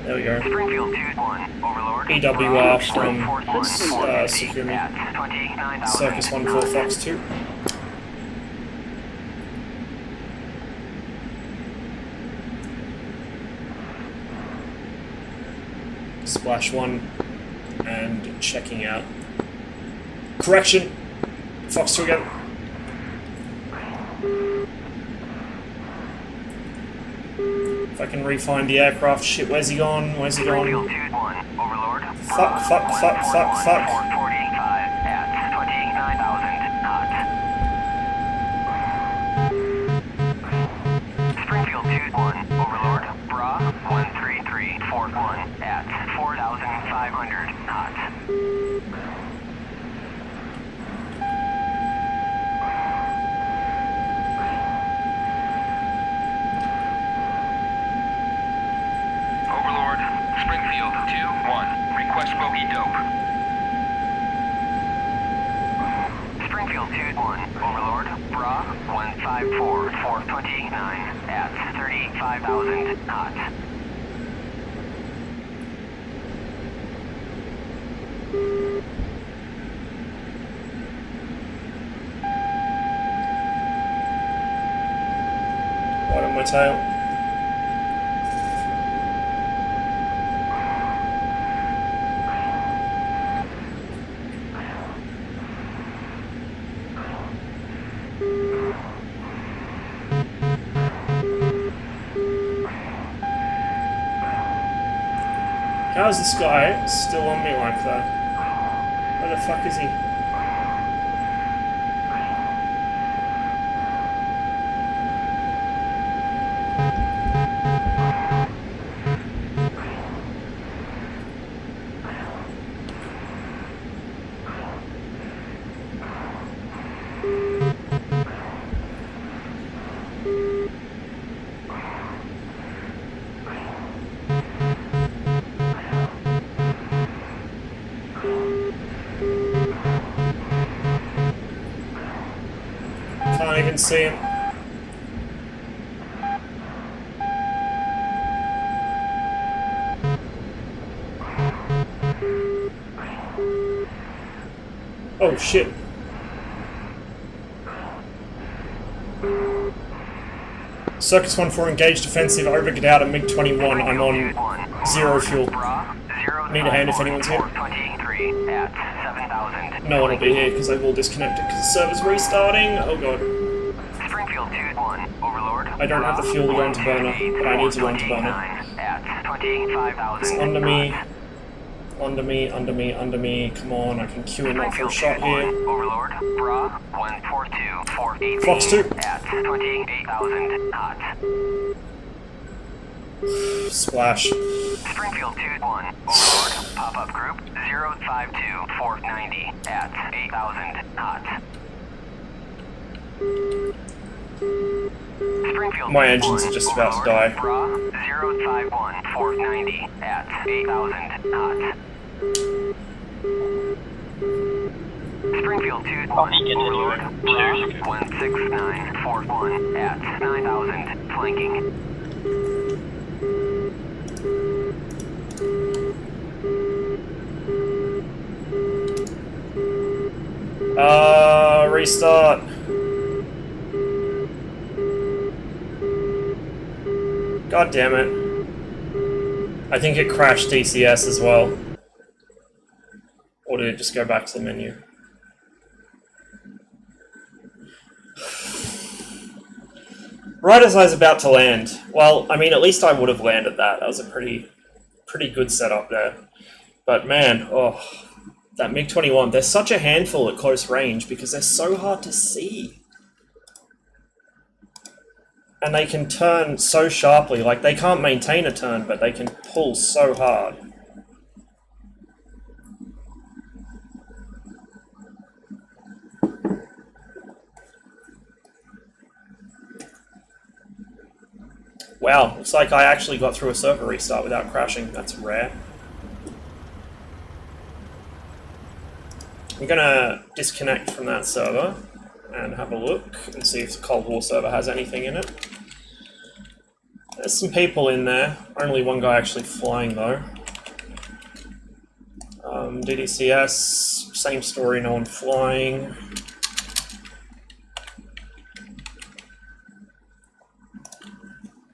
There we go. Springfield 2-1, Overlord, EWR from Sakumi Sakumi. at 29,000 Circus 14 Fox 2. Splash 1 and checking out. Correction! Fox 2 again. If I can re-find the aircraft. Shit, where's he gone? Where's he gone? Springfield 2-1, Overlord, Fuck, fuck, fuck, fuck, fuck. 445 at 29,000 knots. Springfield 2-1, Overlord, Bra 13341 at 4,500 knots. 2-1, Overlord, Bra, 154, 429 at 35,000 knots. Right on my tail. How is this guy still on me like that? Where the fuck is he? Can't even see him. Oh shit. Circus 1-4 engaged defensive over Gdowda MiG-21. I'm on 0 fuel. Need a hand if anyone's here. No one will be here because they've all disconnected because the server's restarting. Oh god. Springfield 2-1, Overlord. I don't have the fuel to go into burner, but I need to go into burner. At 25,000. It's under me. Under me, under me, under me. Come on, I can queue in up for a shot here. Overlord, Bra, 142, 418 Fox 2. at 28,000 knots. Splash. Springfield 2-1, Overlord, pop-up group, 052, 490 at 8,000 knots. Springfield My engines are just about to die. Bra, 051, 490 at 8,000 knots. Springfield 2-1, Overlord, Bra, 16941 at 9,000, flanking. Restart. God damn it. I think it crashed DCS as well. Or did it just go back to the menu? Right as I was about to land. Well, I mean, at least I would have landed that. That was a pretty good setup there. But man, oh, that MiG-21, they're such a handful at close range because they're so hard to see. And they can turn so sharply, like they can't maintain a turn, but they can pull so hard. Wow, looks like I actually got through a server restart without crashing. That's rare. I'm gonna disconnect from that server and have a look and see if the Cold War server has anything in it. There's some people in there. Only one guy actually flying though. DCS, same story, no one flying.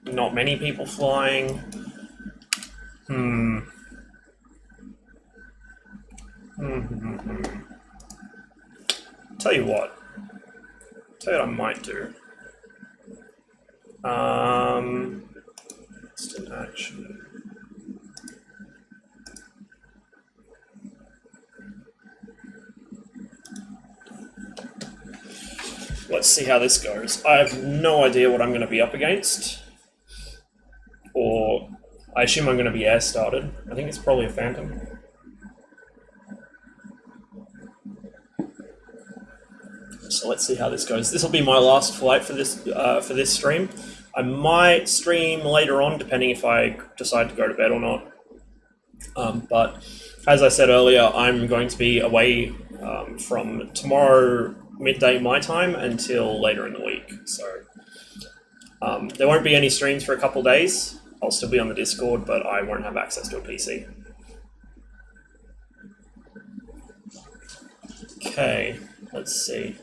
Not many people flying. Tell you what I might do. Instant action. Let's see how this goes. I have no idea what I'm going to be up against. Or, I assume I'm going to be air started. I think it's probably a Phantom. So let's see how this goes. This will be my last flight for this stream. I might stream later on, depending if I decide to go to bed or not. But as I said earlier, I'm going to be away from tomorrow midday my time until later in the week. So there won't be any streams for a couple days. I'll still be on the Discord, but I won't have access to a PC. Okay, let's see.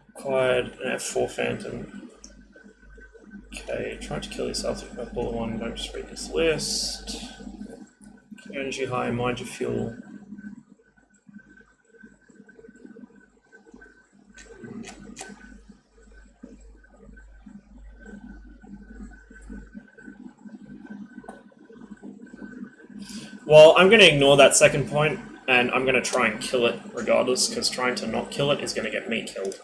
Acquired an F4 Phantom. Okay, try to kill yourself with a bullet one, don't just read this list. Keep your energy high, mind your fuel. Well, I'm going to ignore that second point, and I'm going to try and kill it regardless, because trying to not kill it is going to get me killed.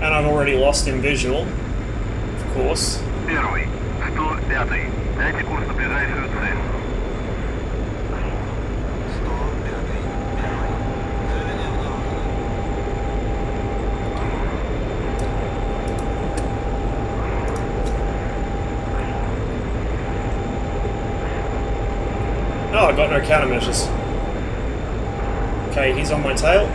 And I've already lost in visual, of course. Первый, 105. Дайте курс на ближайшую цель. Oh, I got no countermeasures. Okay, he's on my tail.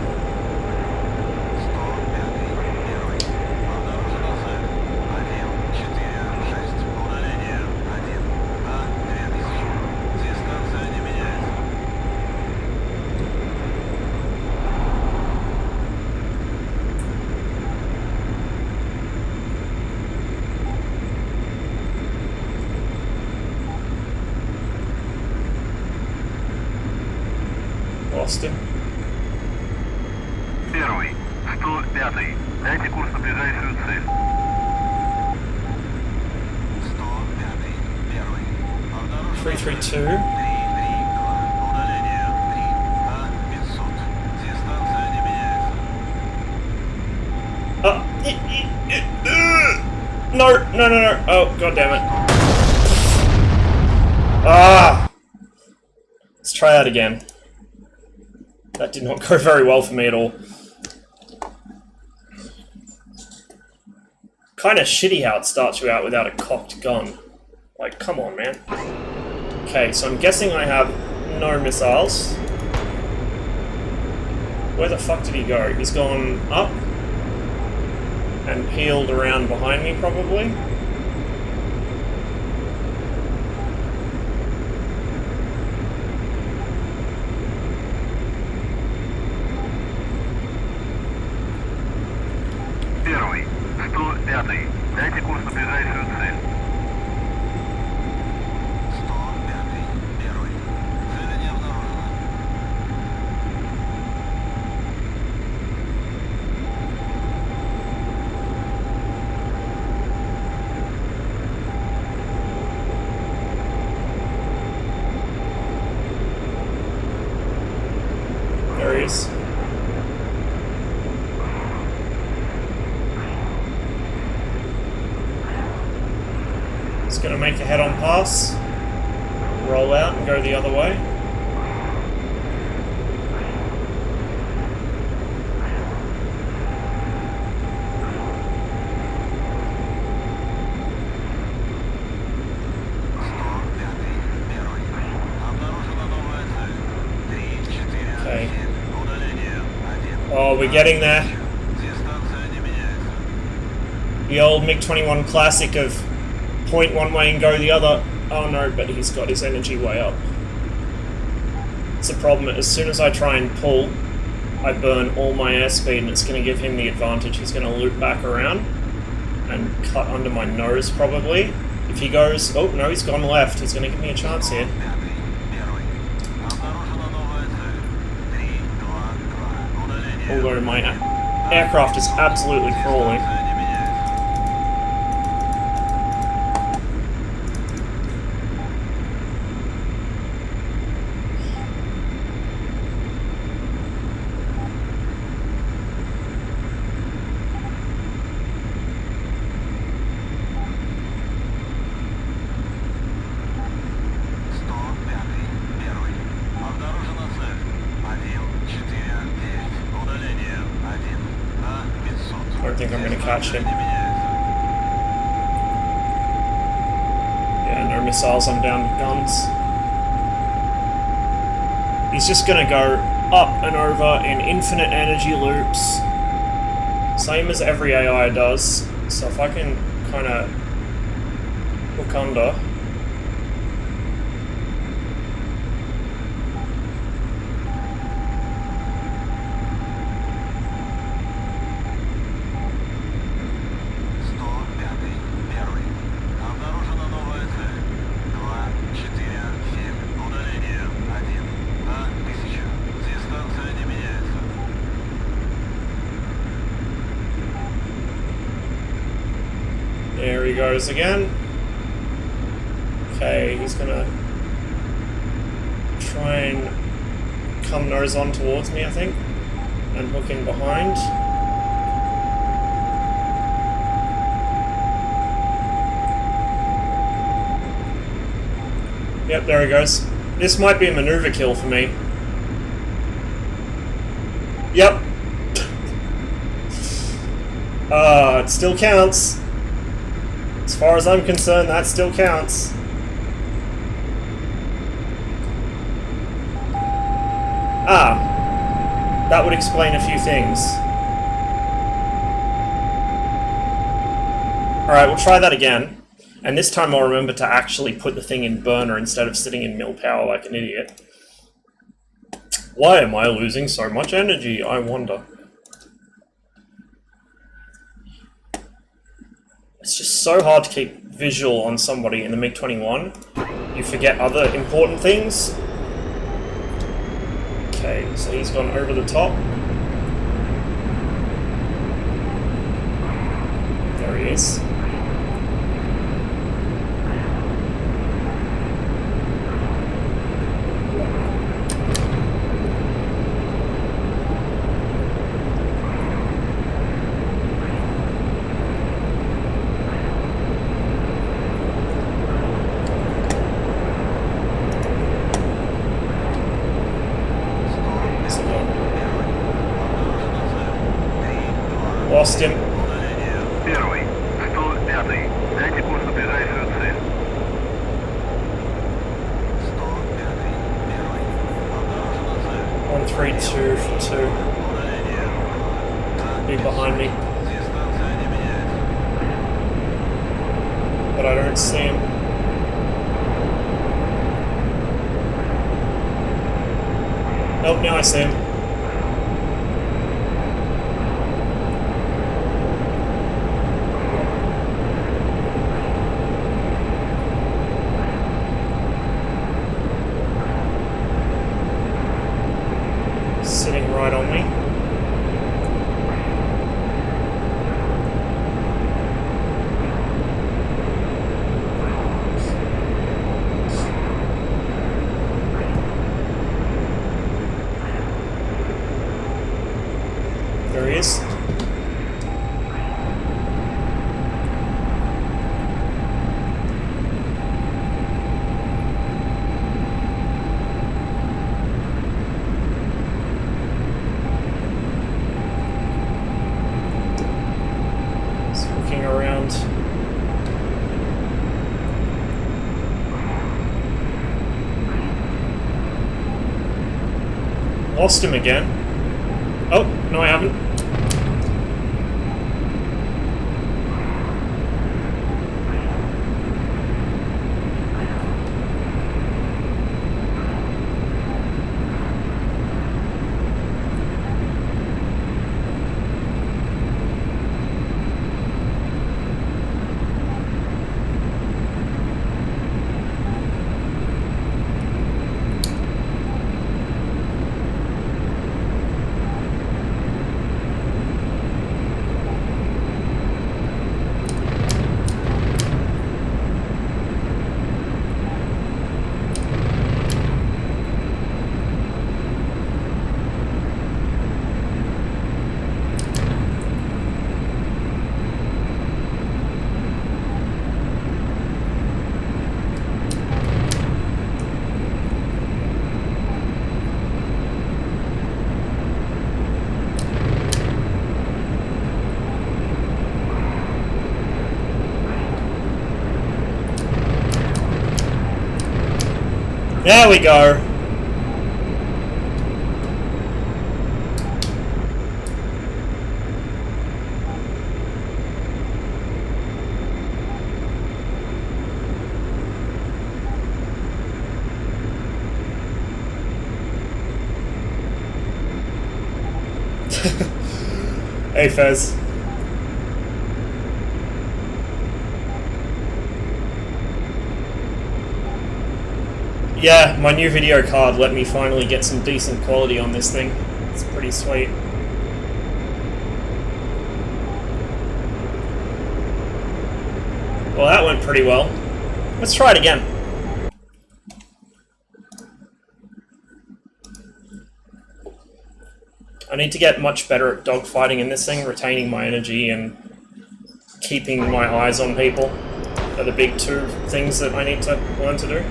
Lost him. Первый, 105. Дайте курс на ближайшую цель. 332. No. Oh, god damn it. Ah! Let's try that again. That did not go very well for me at all. Kinda shitty how it starts you out without a cocked gun. Like, come on, man. Okay, so I'm guessing I have no missiles. Where the fuck did he go? He's gone up and peeled around behind me, probably. Первый, 105. Дайте курс на ближайшую цель. 105. Первый. Цель не обнаружена. There he is. Just gonna make a head-on pass, roll out and go the other way. Okay. Oh, we're getting there. The old MiG-21 classic of point one way and go the other. Oh no, but he's got his energy way up. It's a problem. As soon as I try and pull, I burn all my airspeed and it's going to give him the advantage. He's going to loop back around and cut under my nose probably. If he goes... Oh no, he's gone left. He's going to give me a chance here. Although my aircraft is absolutely crawling. don't think I'm going to catch him. Yeah, no missiles, I'm down to guns. He's just going to go up and over in infinite energy loops. Same as every AI does. So if I can kind of hook under. There he goes again. Okay, he's gonna try and come nose on towards me, I think, and hook in behind. Yep, there he goes. This might be a maneuver kill for me. Yep. It still counts. As far as I'm concerned, that still counts. Ah, that would explain a few things. Alright, we'll try that again. And this time I'll remember to actually put the thing in burner instead of sitting in mill power like an idiot. Why am I losing so much energy, I wonder? It's just so hard to keep visual on somebody in the MiG-21. You forget other important things. Okay, so he's gone over the top. There he is. Lost him. Первый, 105-й, дайте курс на ближайшую цель. 132 for 2. Be behind me. But I don't see him. Nope, now I see him. Sitting right on me. There he is. Around. Lost him again. Oh, no I haven't. There we go. Hey Fez. Yeah, my new video card let me finally get some decent quality on this thing. It's pretty sweet. Well, that went pretty well. Let's try it again. I need to get much better at dogfighting in this thing, retaining my energy and keeping my eyes on people are the big two things that I need to learn to do.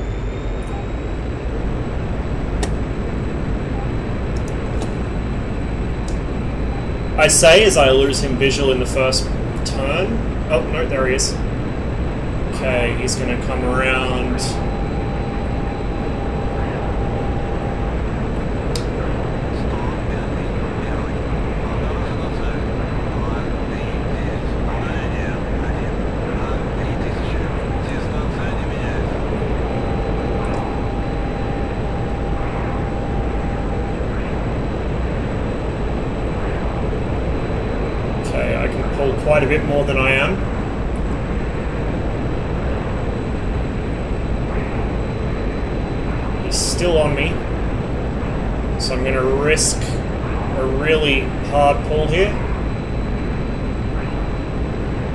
I say as I lose him visual in the first turn. Oh, no, there he is. Okay, he's gonna come around. Quite a bit more than I am. He's still on me, so I'm going to risk a really hard pull here,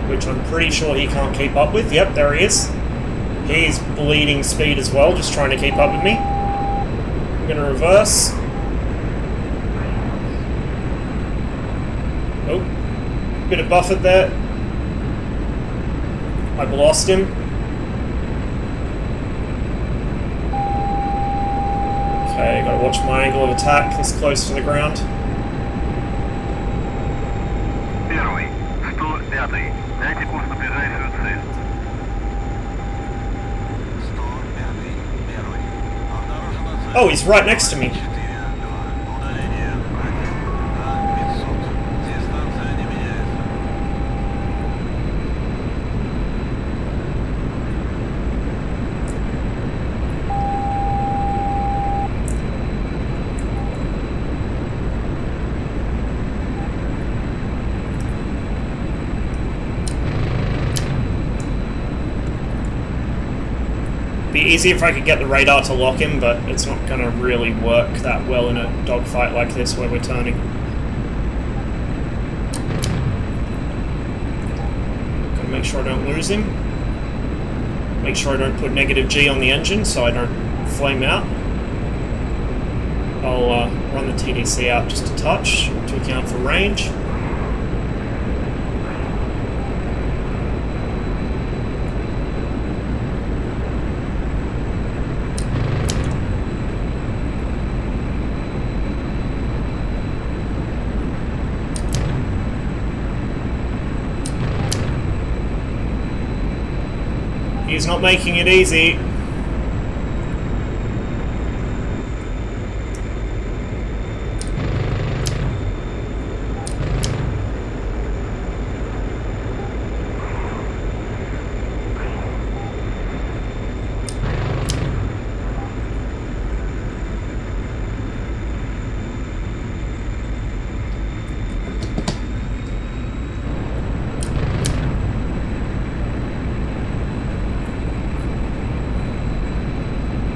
which I'm pretty sure he can't keep up with. Yep, there he is. He's bleeding speed as well, just trying to keep up with me. I'm going to reverse. Oh. Bit of buffet there. I've lost him. Okay, gotta watch my angle of attack this close to the ground. Первый, 105-й. Дайте курс на ближайшую цель. 105-й, первый. Oh, he's right next to me. Be easy if I could get the radar to lock him, but it's not going to really work that well in a dogfight like this where we're turning. Gotta make sure I don't lose him. Make sure I don't put negative G on the engine so I don't flame out. I'll run the TDC out just a touch to account for range. He's not making it easy.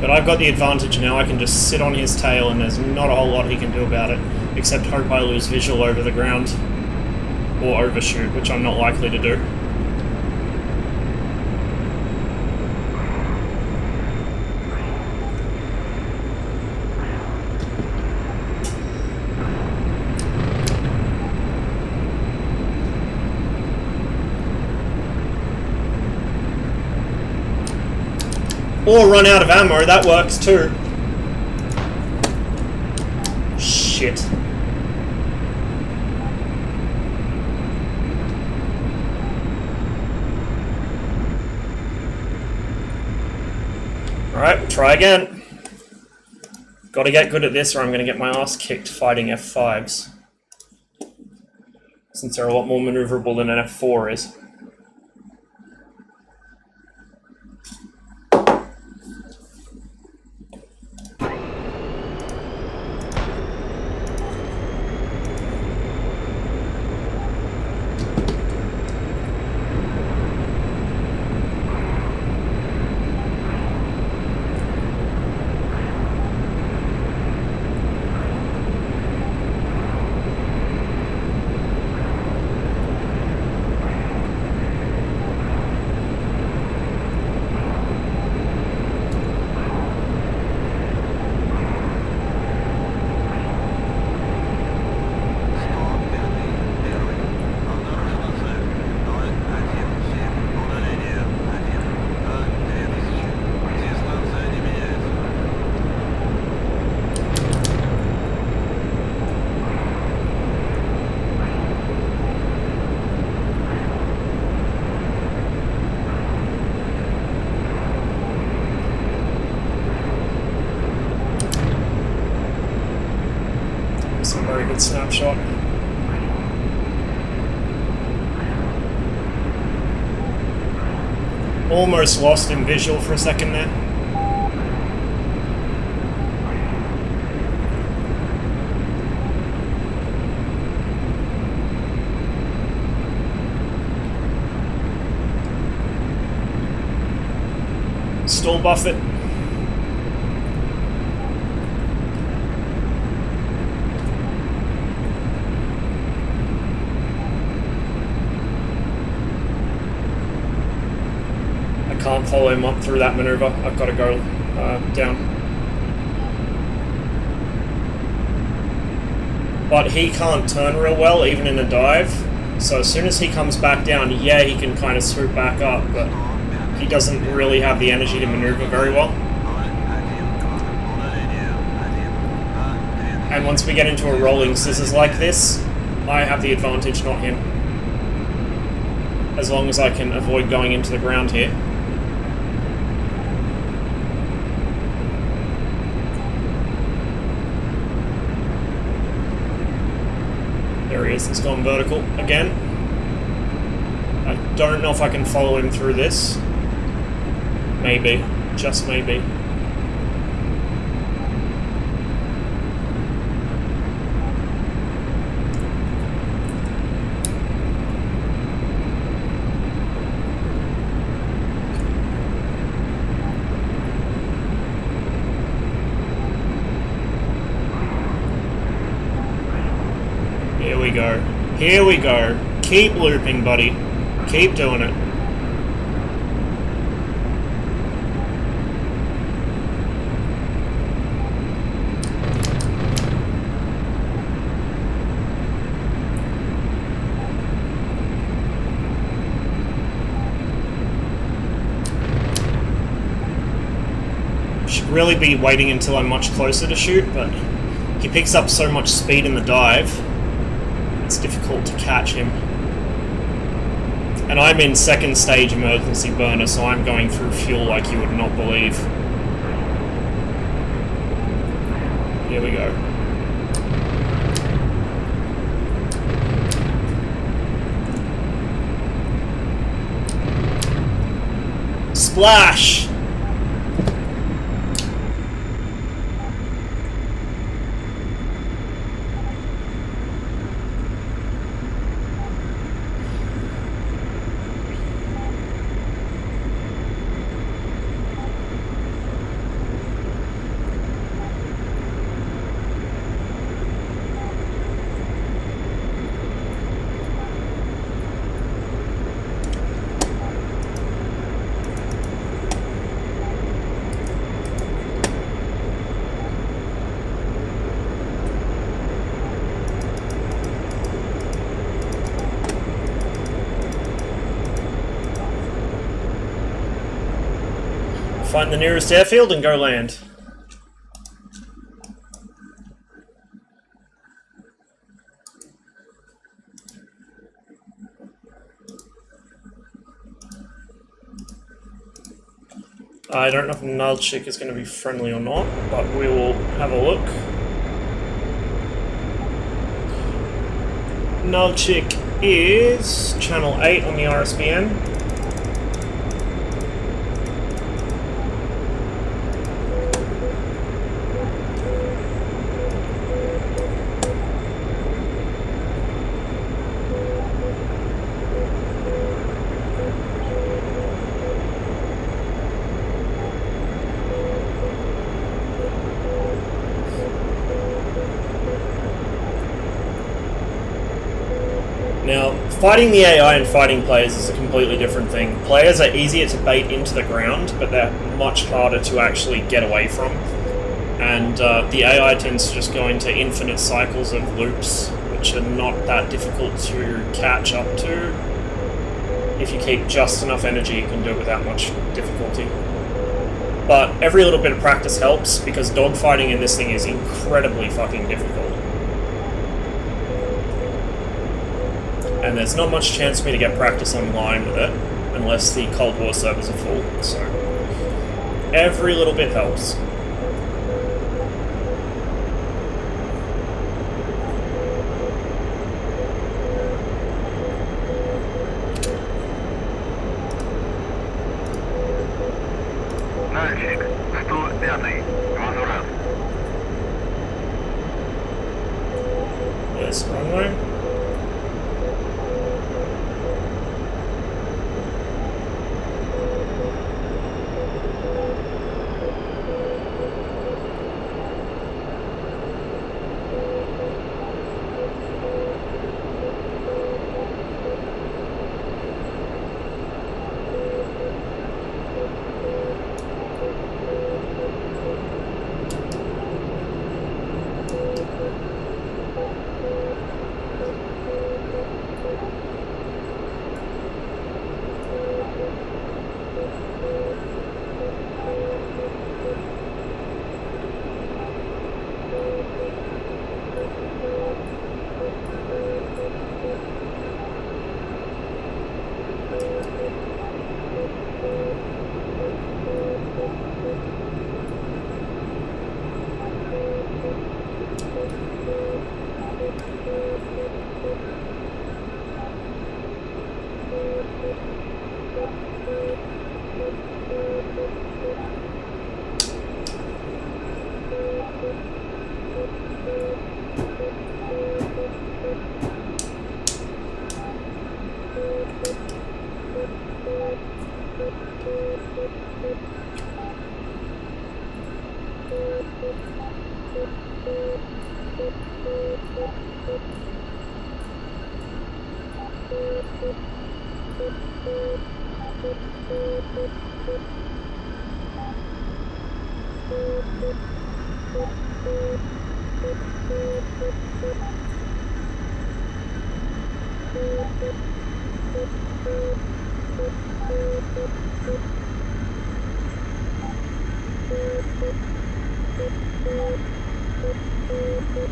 But I've got the advantage now. I can just sit on his tail and there's not a whole lot he can do about it, except hope I lose visual over the ground or overshoot, which I'm not likely to do. Or run out of ammo, that works too. Shit. Alright, we'll try again. Gotta get good at this or I'm gonna get my ass kicked fighting F5s. Since they're a lot more maneuverable than an F4 is. That's a very good snapshot. Almost lost in visual for a second there. Stall buff it. Can't follow him up through that maneuver. I've got to go down. But he can't turn real well, even in a dive. So as soon as he comes back down, yeah, he can kind of swoop back up, but he doesn't really have the energy to maneuver very well. And once we get into a rolling scissors like this, I have the advantage, not him. As long as I can avoid going into the ground here. There he is, he's gone vertical again. I don't know if I can follow him through this. Maybe, just maybe. Here we go. Here we go. Keep looping, buddy. Keep doing it. Should really be waiting until I'm much closer to shoot, but he picks up so much speed in the dive. It's difficult to catch him. And I'm in second stage emergency burner, so I'm going through fuel like you would not believe. Here we go. Splash! Find the nearest airfield and go land. I don't know if Nalchik is going to be friendly or not, but we will have a look. Nalchik is channel 8 on the RSBN. Now, fighting the AI and fighting players is a completely different thing. Players are easier to bait into the ground, but they're much harder to actually get away from. And the AI tends to just go into infinite cycles of loops, which are not that difficult to catch up to. If you keep just enough energy, you can do it without much difficulty. But every little bit of practice helps, because dogfighting in this thing is incredibly fucking difficult. And there's not much chance for me to get practice online with it, unless the Cold War servers are full, so every little bit helps. Нальчик, 105-й, возврат. Yes, runway.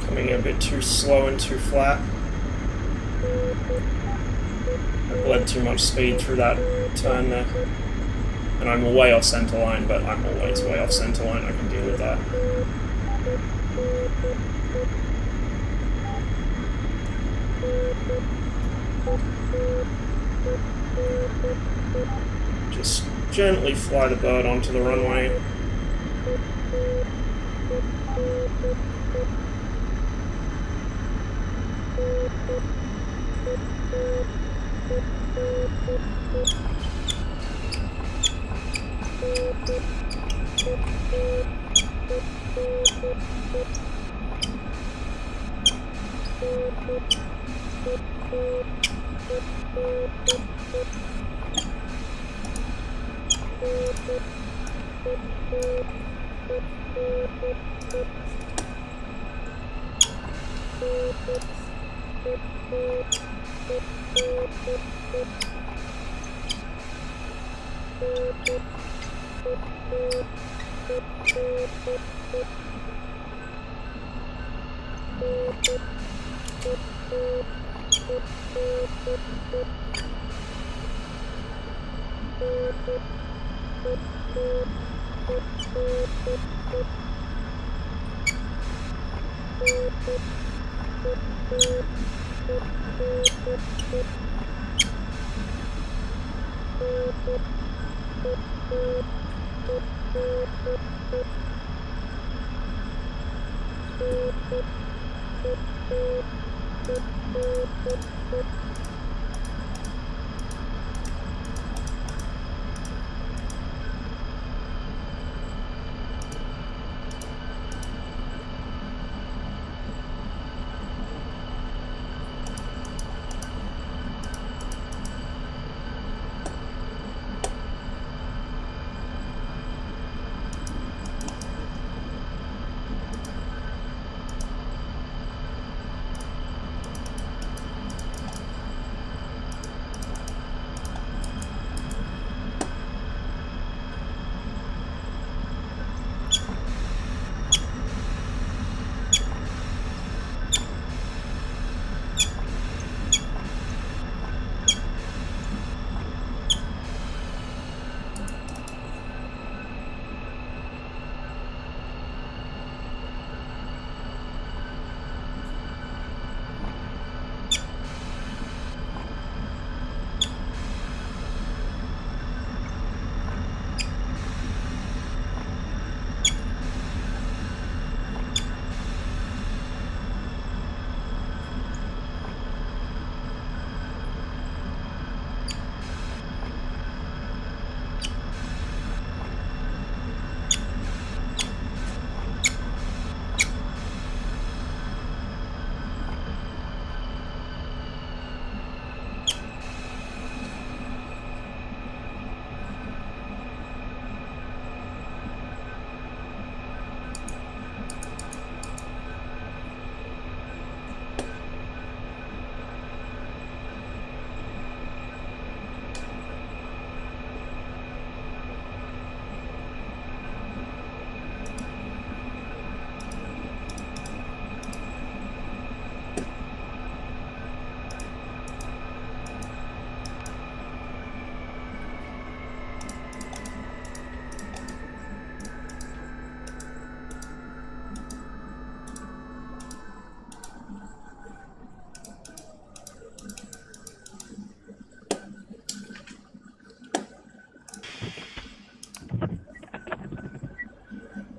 Coming in a bit too slow and too flat. I bled too much speed through that turn there. And I'm way off center line, but I'm always way off center line, I can deal with that. Just gently fly the bird onto the runway.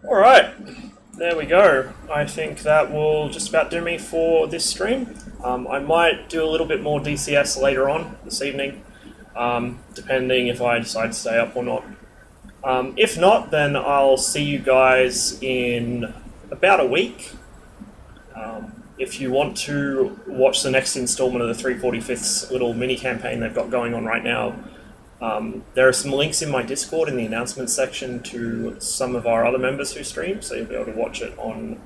Alright, there we go. I think that will just about do me for this stream. I might do a little bit more DCS later on this evening, depending if I decide to stay up or not. If not, then I'll see you guys in about a week. If you want to watch the next installment of the 345th's little mini campaign they've got going on right now, there are some links in my Discord in the announcements section to some of our other members who stream, so you'll be able to watch it on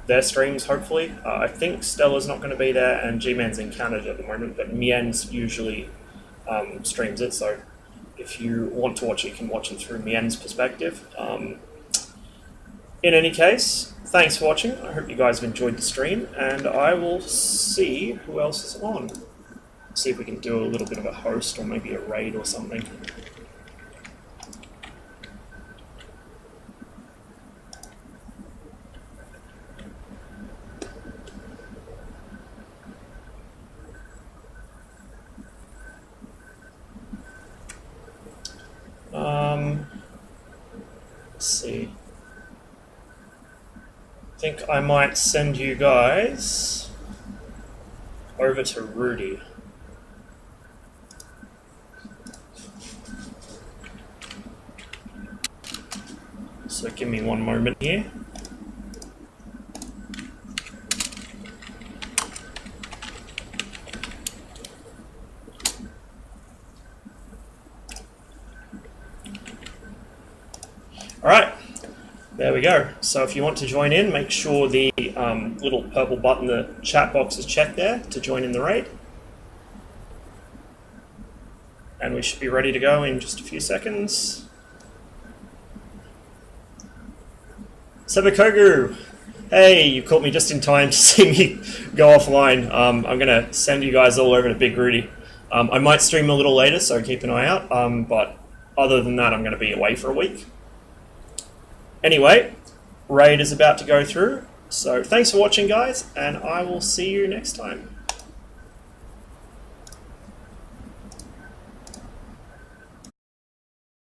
their streams, hopefully. I think Stella's not going to be there, and G-Man's in Canada at the moment, but Mien's usually streams it, so if you want to watch it, you can watch it through Mien's perspective. In any case, thanks for watching. I hope you guys have enjoyed the stream, and I will see who else is on. See if we can do a little bit of a host or maybe a raid or something. Let's see. I think I might send you guys over to Rudy. So give me one moment here. Alright, there we go. So if you want to join in, make sure the little purple button, the chat box is checked there to join in the raid. And we should be ready to go in just a few seconds. Sebakogu! Hey, you caught me just in time to see me go offline. I'm going to send you guys all over to Big Rudy. I might stream a little later, so keep an eye out. But other than that, I'm going to be away for a week. Anyway, raid is about to go through, so thanks for watching, guys, and I will see you next time.